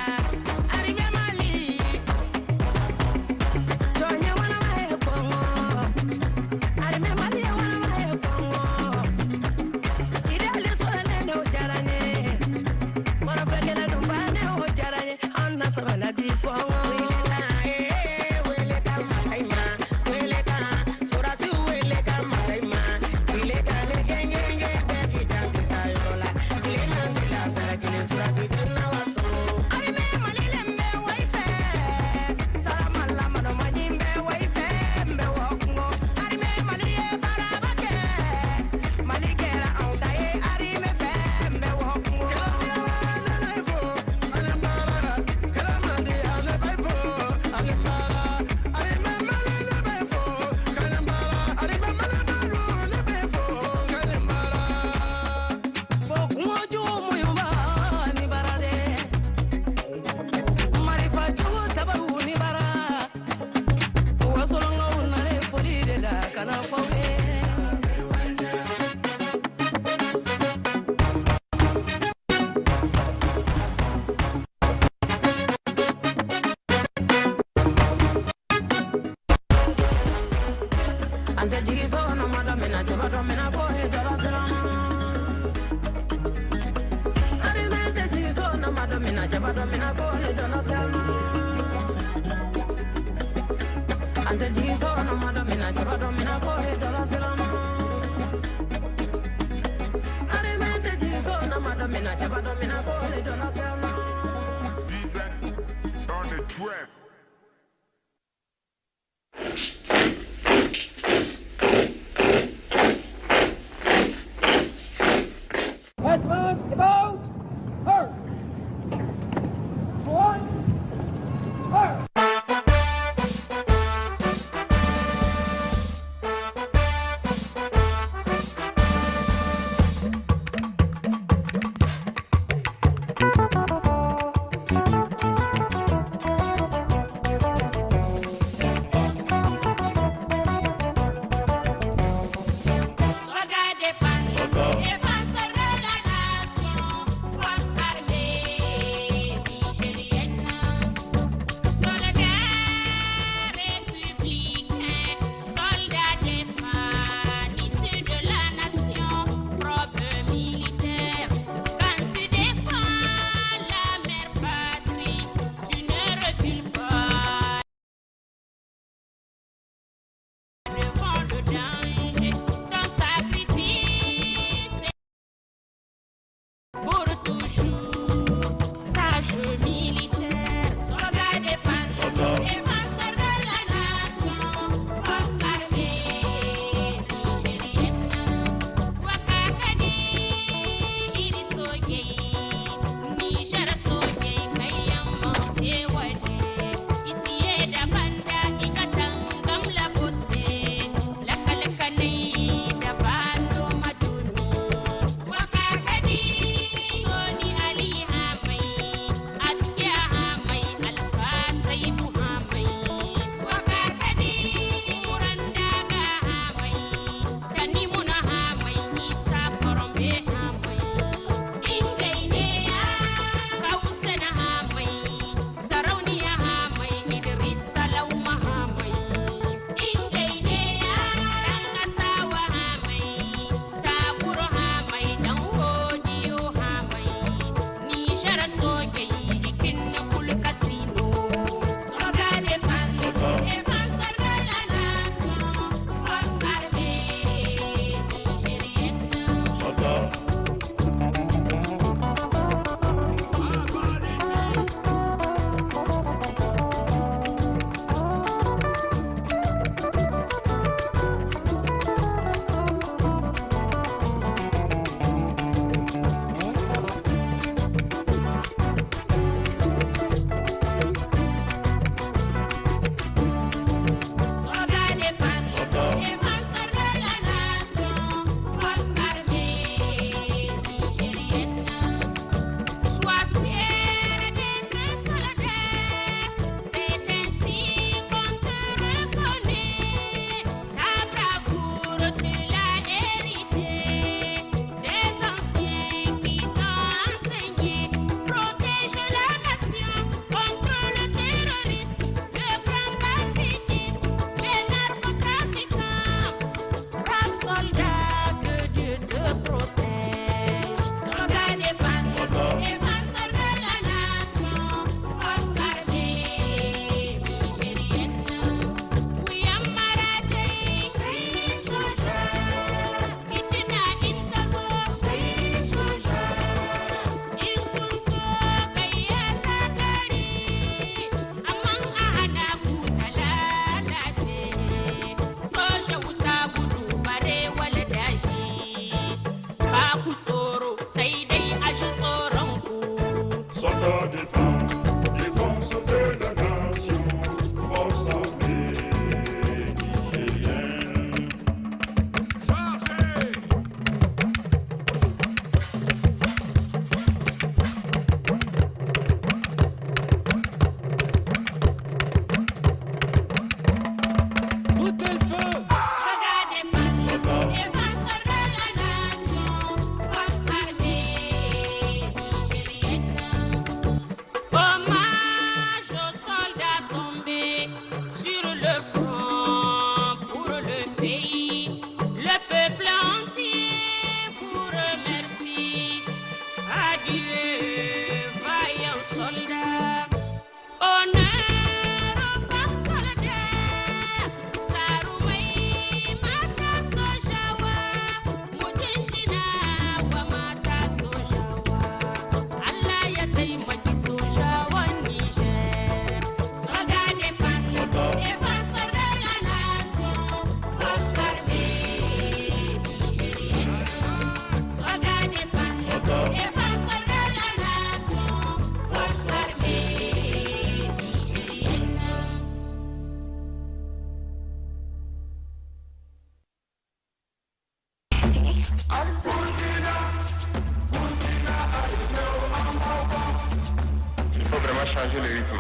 vraiment changer le rythme.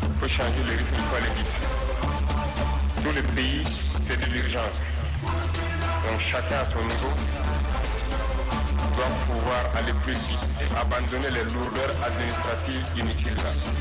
Il faut changer le rythme, il faut aller vite. Tout le pays, c'est de l'urgence. Donc chacun à son niveau doit pouvoir aller plus vite et abandonner les lourdeurs administratives inutiles là.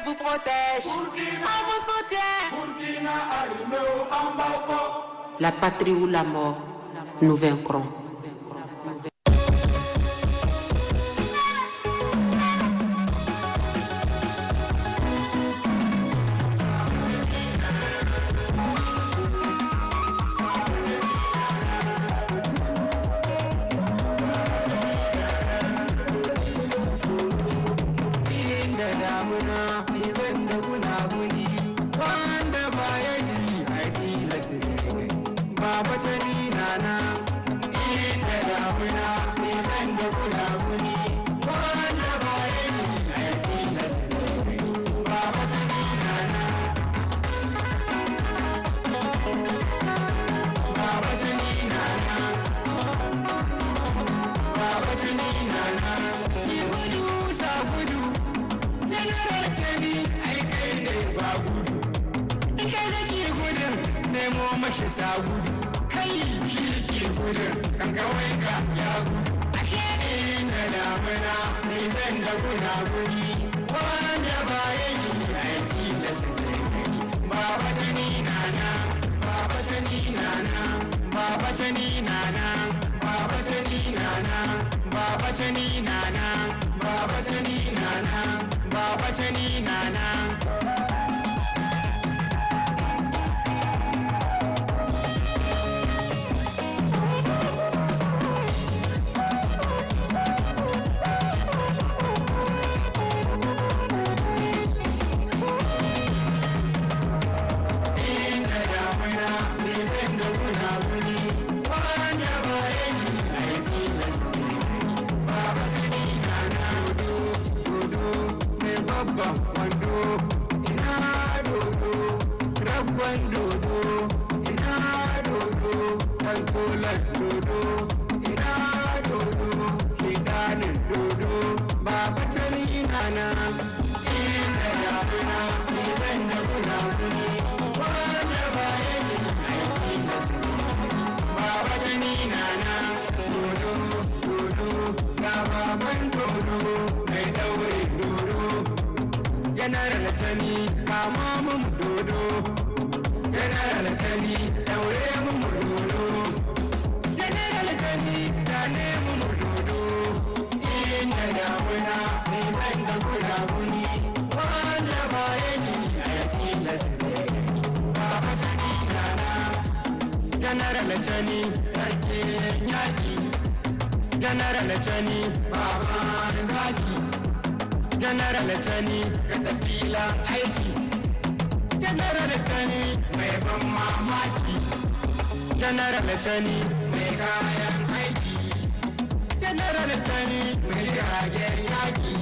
vous protège. On vous soutient. La patrie ou la mort, nous vaincrons. General Chani sarki yaki, General Chani baban zaki, General Chani katafila aiki, General Chani mai ban mamaki, General Chani mai kayan aiki, General Chani mai jiragen yaki,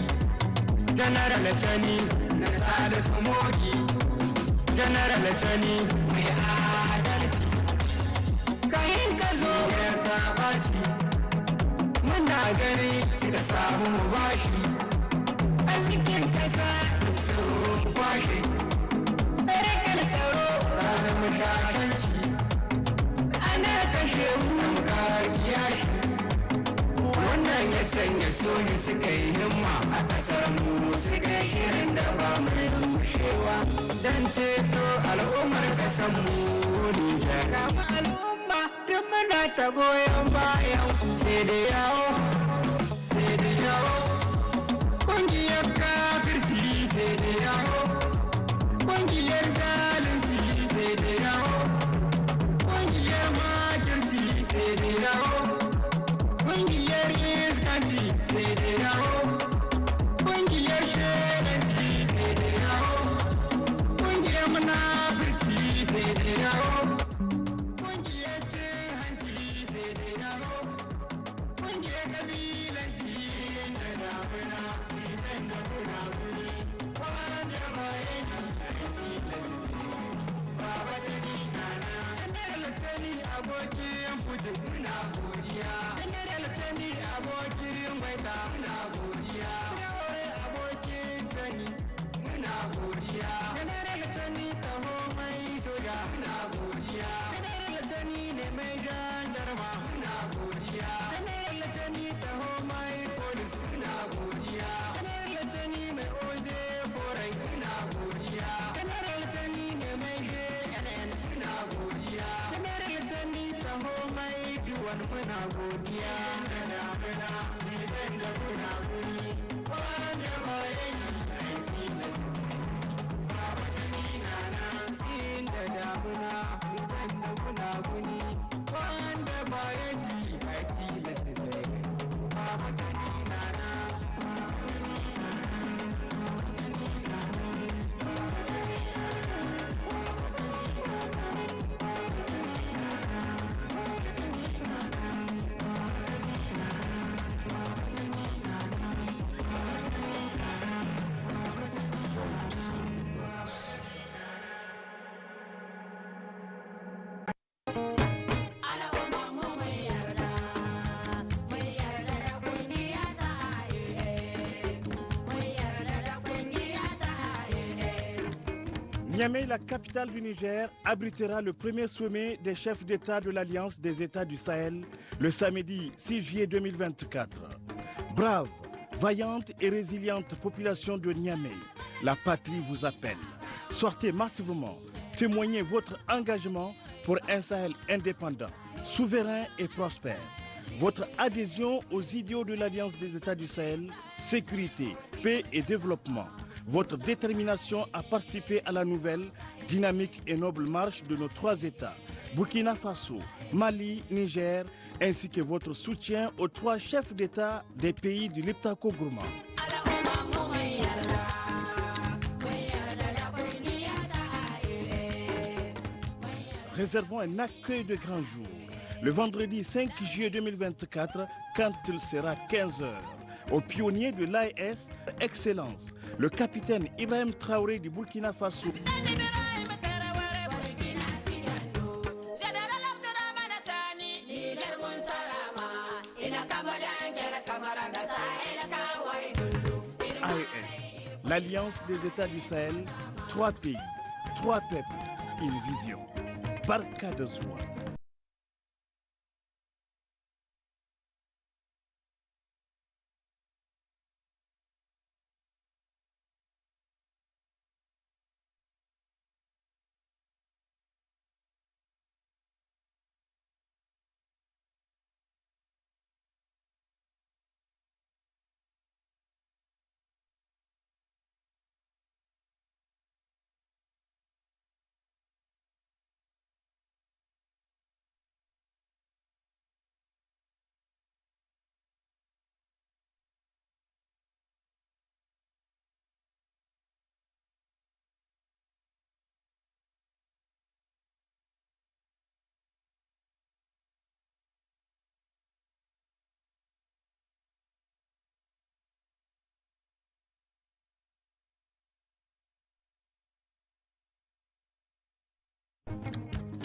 General Chani na Salifu Mogi, General Chani mai adalci. Kayan ka zo ya taɓaci, muna gani suka samu bashi, arzikin kasa sun kwashe, harkar tsaro ta zama shashanci, ana kashe mu kiyashi. Wannan ya sanya soji suka yi himma a ƙasar mu suka shirin da ba mai rushewa don ceto al'ummar ƙasar mu Nijar. Kama al'umma duk muna ta goyon bayan sai da yawo, sai da yawo, ƙungiyar kafirci sai da yawo, ƙungiyar zalunci sai da yawo, ƙungiyar makirci sai da yawo, ƙungiyar iskanci sai da yawo, ƙungiyar shedanci sai da yawo, ƙungiyar munafurci sai da yawo, ƙungiyar cin hanci sai da yawo, ƙungiyar ƙabilanci da damuna nisan da gunaguni, wanda ba yanki a tilasi ba ba shani nana. Ɗan latani abokin putin muna godiya. Ni abokin gwaita muna godiya, yawai abokin tani muna godiya, general tani taho mai soja muna godiya, general tani ne mai jandarma muna godiya, general tani taho mai polis muna godiya, general tani mai oze forai muna godiya, general tani ne mai jnn muna godiya, general tani taho mai duwan muna godiya. Niamey, la capitale du Niger, abritera le premier sommet des chefs d'État de l'Alliance des États du Sahel le samedi 6 juillet 2024. Brave, vaillante et résiliente population de Niamey, la patrie vous appelle. Sortez massivement, témoignez votre engagement pour un Sahel indépendant, souverain et prospère. Votre adhésion aux idéaux de l'Alliance des États du Sahel, sécurité, paix et développement. Votre détermination à participer à la nouvelle, dynamique et noble marche de nos trois États, Burkina Faso, Mali, Niger, ainsi que votre soutien aux trois chefs d'État des pays du Liptako Gourma. Réservons un accueil de grand jour le vendredi 5 juillet 2024 quand il sera 15h. Au pionnier de l'AES, Excellence, le capitaine Ibrahim Traoré du Burkina Faso. AES, l'Alliance des États du Sahel, 3 pays, 3 peuples, une vision. Barka de Zoua.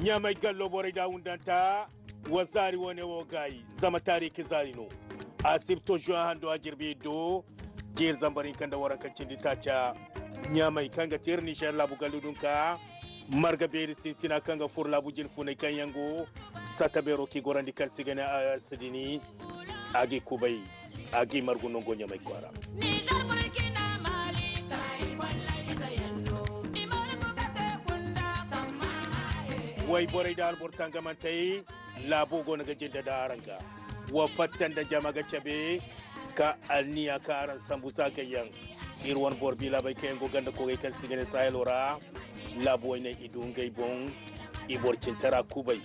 nyamai gallo bore da undanta wazari wone wogai zama tariki zarino asibto juan hando ajirbe do jir zambarin kanda warankan cindi tacha nyamai kanga tir Niger labu galudunka marga beri sintina kanga fur labu jin funai kanyango satabero ki gorandi kan sigana sidini agi kubai agi marguno go nyamai kwara Niger burkina mali kai wallahi sayendo way boray dal bortanga man tay labo go naga jinda daranga wa fattan da jamaga chabe ka alniya karan sambusa kayan irwan borbi labai kayan go ganda ko kan sigene saylora labo ne idungay bon iborcin tara kubai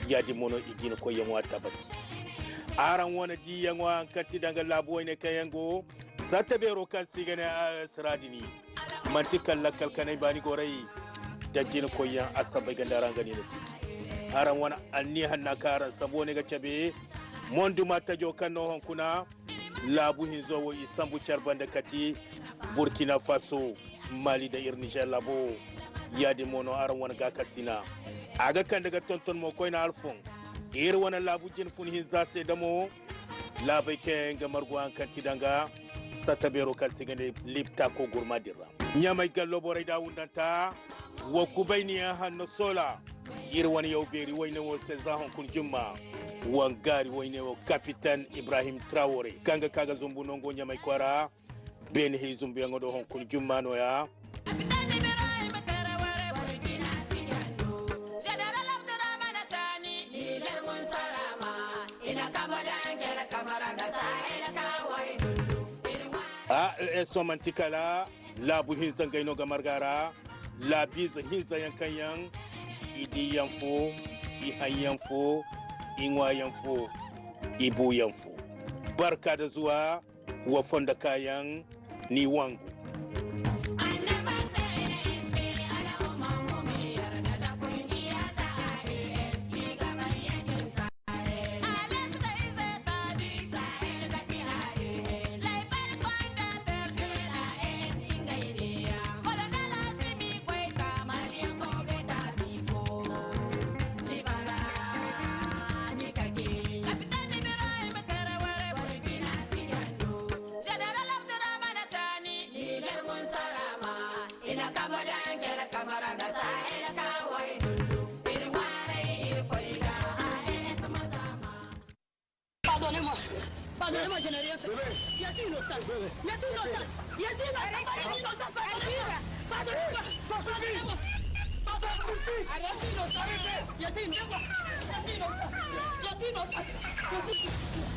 yadi mono igina ko yanwa tabati aran wona di yanwa katti danga labo ne kayan go satabero kan sigene sradini mantikal lakal kanay bani gorai dajin koyan asabai gandaran gani da siki haran wani anni hanna karan sabo ne ga cabe mondu mata jo kan no kuna labu hinzo wo isambu charban da kati Burkina Faso Mali da Niger labo yadi mono aran wani ga kasina aga kan daga tonton mo koina alfon wani labu jin fun hin za sai damo labai ke ga marguan kan tidanga satabero kan sigane lipta ko gurmadira nyamai gallo borai da wundanta wa kubainiya hannu sola wani yau beri waine wa sezahon kun jumma wangari waine wa kapitan Ibrahim Traore kanga kaga zumbu nongo nyamai kwara ben he zumbu yango do hon kun jumma no ya somantikala labu hin zangai no ga margara labiza hinza yankanyan idi yanfo ihan yanfo inwa yanfo ibu yanfo barka da zuwa wa fonda kayan ni wangu Pardonnez-moi, je n'ai rien fait. Je suis innocent. Je suis innocent. Je suis innocent. Pardonnez-moi. Ça suffit. Ça suffit. Je suis innocent. Je suis innocent. Je suis innocent. Je suis innocent. Je suis innocent.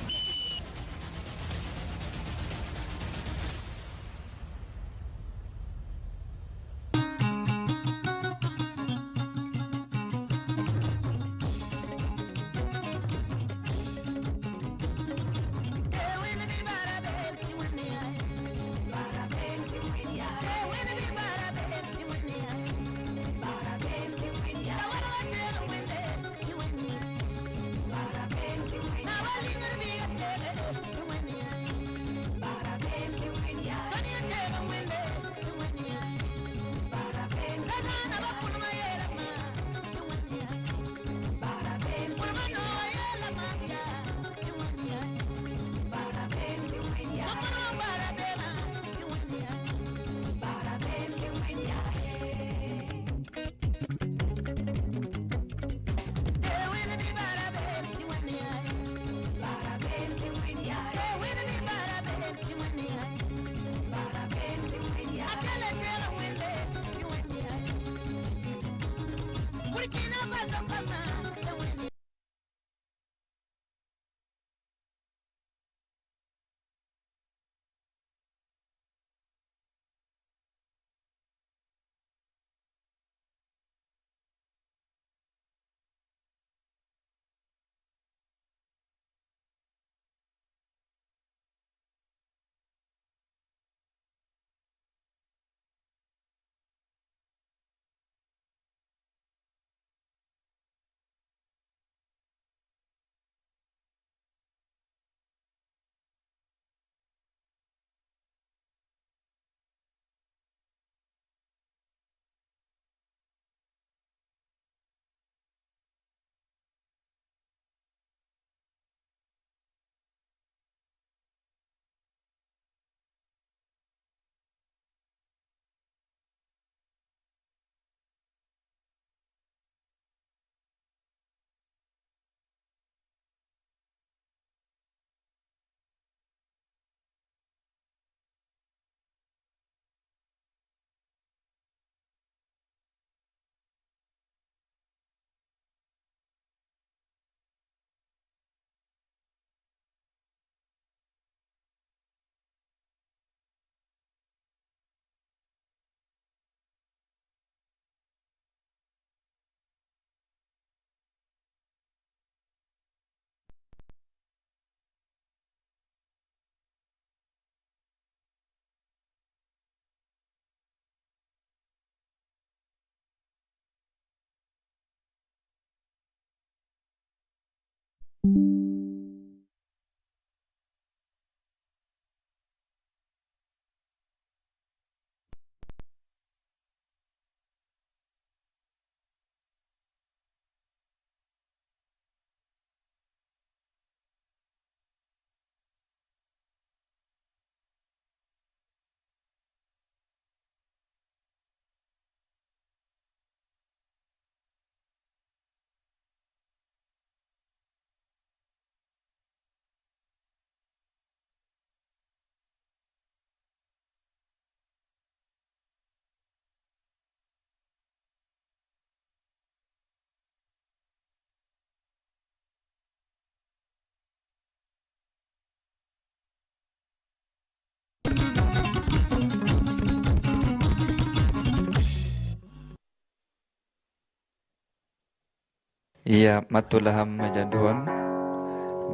Et à Matolaham Madjandouan,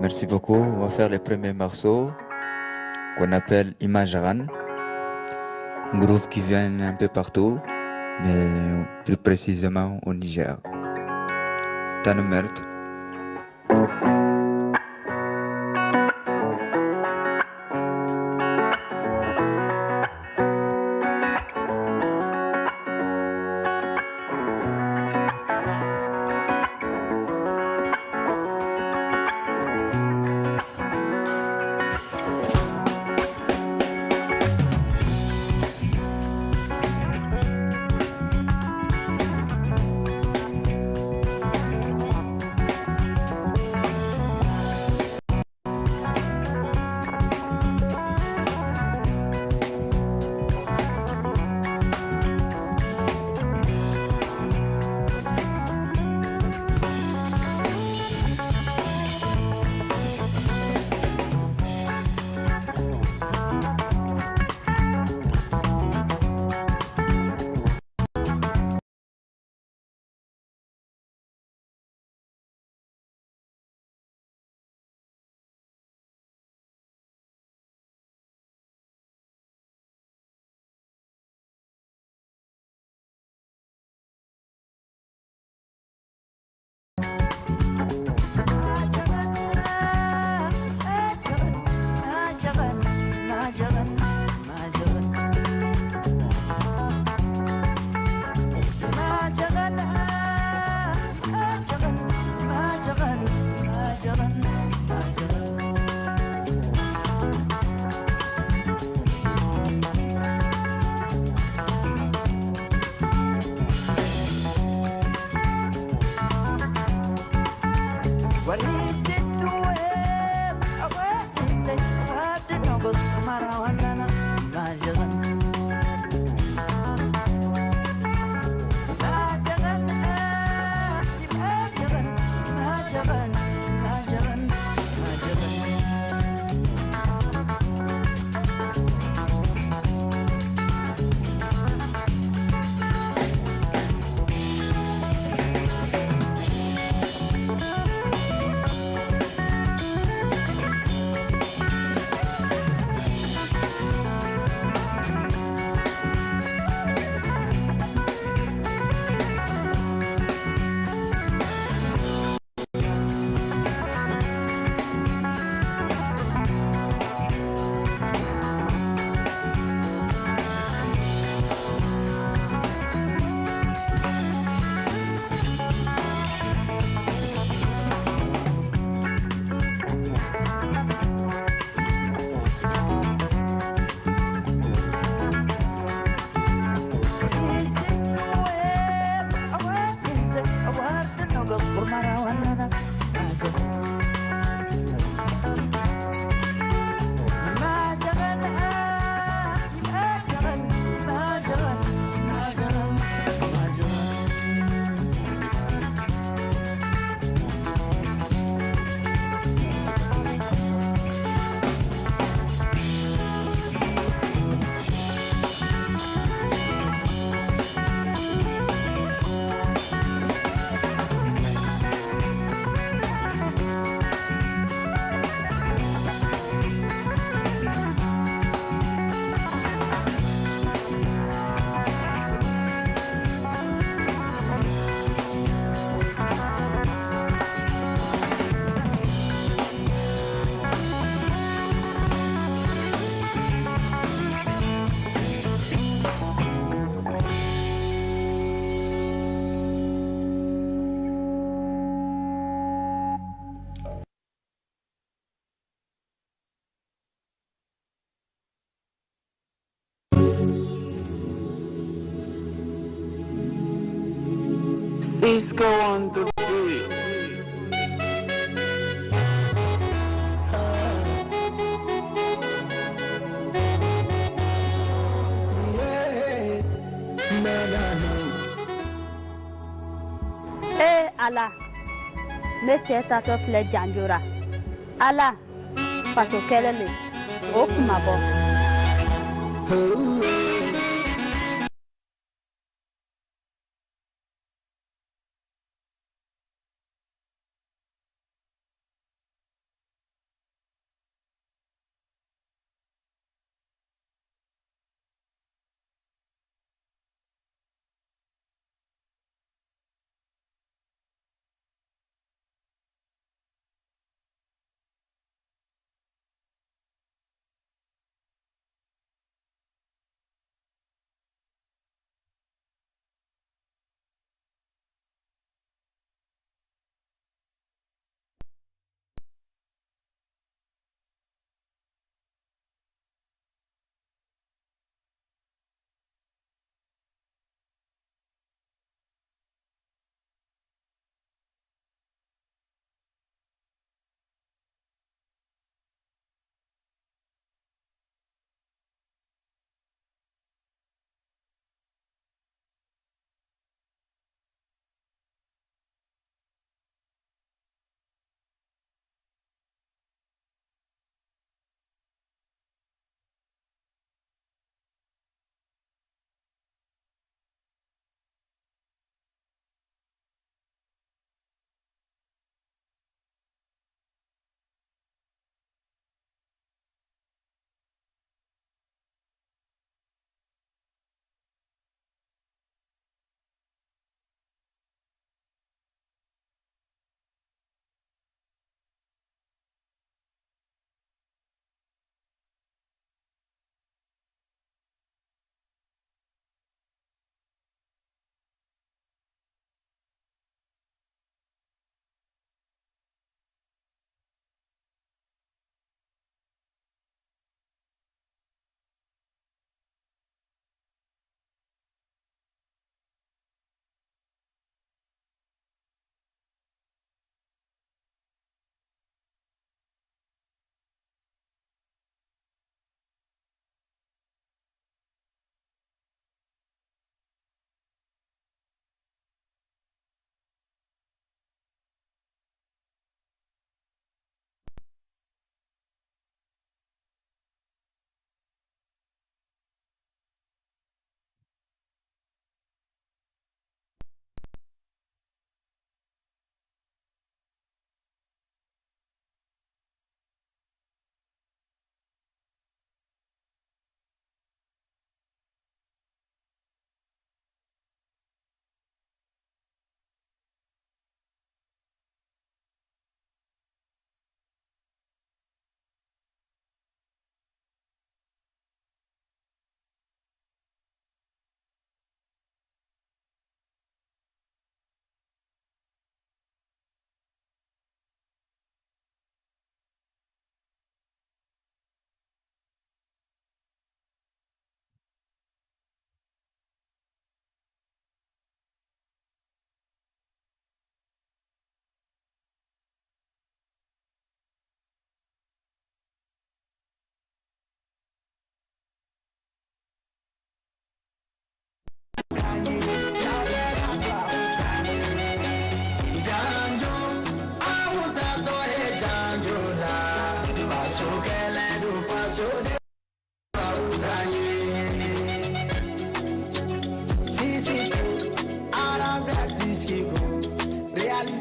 merci beaucoup. On va faire les premiers morceaux qu'on appelle Imajaran, un groupe qui vient un peu partout, mais plus précisément au Niger. Tanomert. Please go on the beat. Allah, me cɛ tatɔ filɛ janjora Allah faso kɛlɛ le o kuma bɔ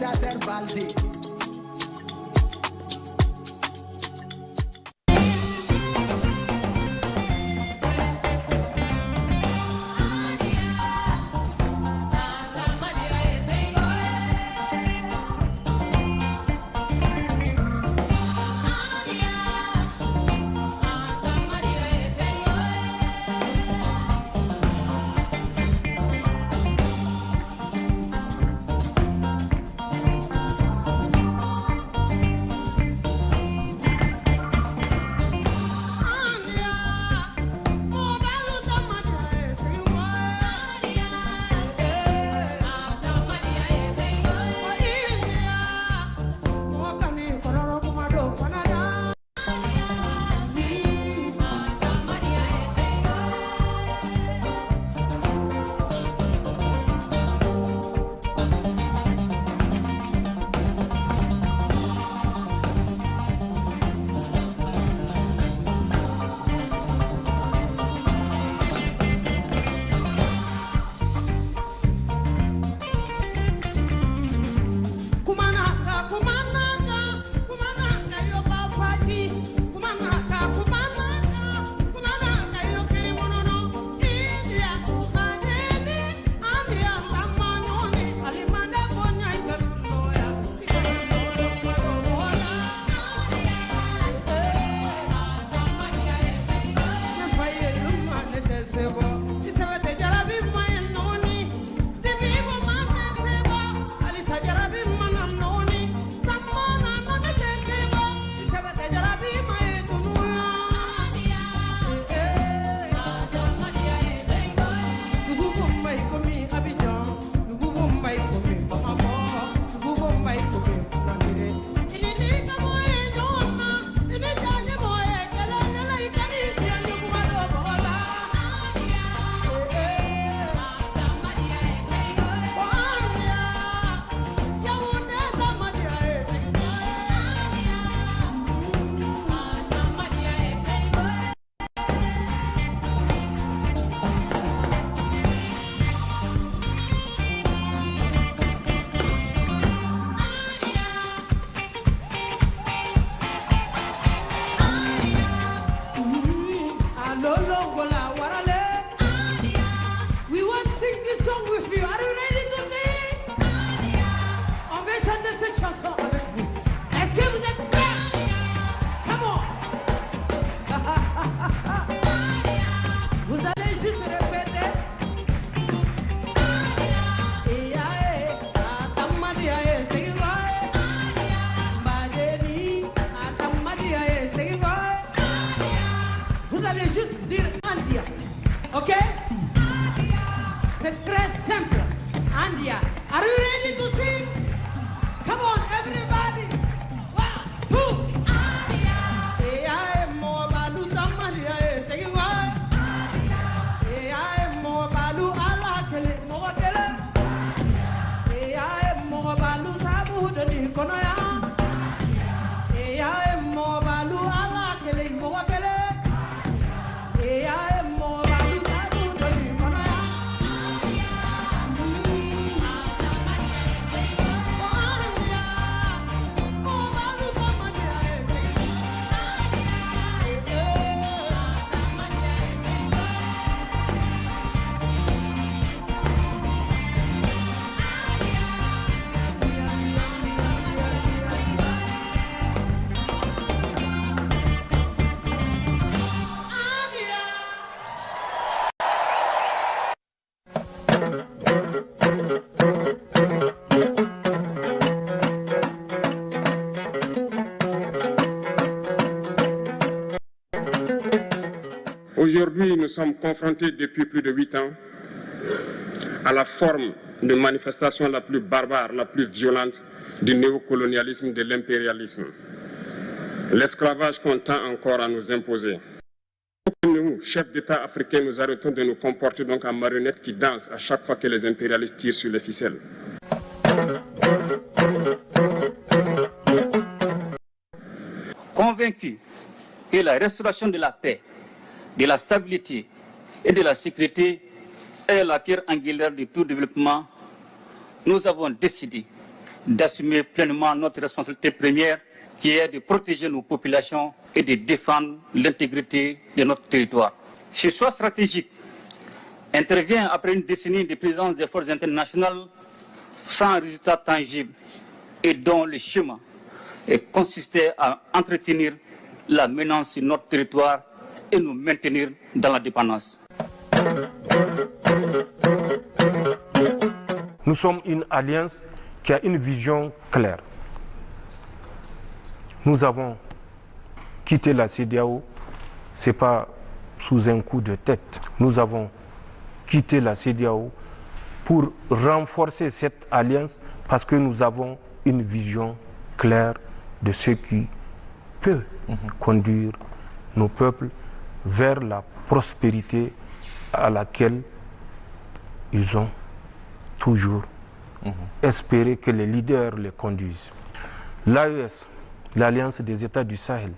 Abinader Balde. Aujourd'hui, nous sommes confrontés depuis plus de 8 ans à la forme de manifestation la plus barbare, la plus violente du néocolonialisme, de l'impérialisme. L'esclavage qu'on tend encore à nous imposer. Nous, chefs d'État africains, nous arrêtons de nous comporter donc en marionnettes qui dansent à chaque fois que les impérialistes tirent sur les ficelles. Convaincus que la restauration de la paix, de la stabilité et de la sécurité est la pierre angulaire de tout développement, nous avons décidé d'assumer pleinement notre responsabilité première, qui est de protéger nos populations et de défendre l'intégrité de notre territoire. Ce choix stratégique intervient après une décennie de présence des forces internationales sans résultat tangible et dont le chemin consistait à entretenir la menace sur notre territoire et nous maintenir dans la dépendance. Nous sommes une alliance qui a une vision claire. Nous avons quitté la CEDEAO, ce n'est pas sous un coup de tête. Nous avons quitté la CEDEAO pour renforcer cette alliance parce que nous avons une vision claire de ce qui peut conduire nos peuples vers la prospérité à laquelle ils ont toujours espéré que les leaders les conduisent. L'AES, l'Alliance des États du Sahel,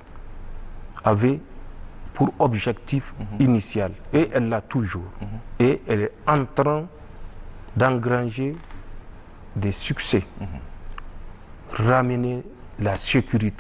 avait pour objectif initial, et elle l'a toujours, et elle est en train d'engranger des succès, ramener la sécurité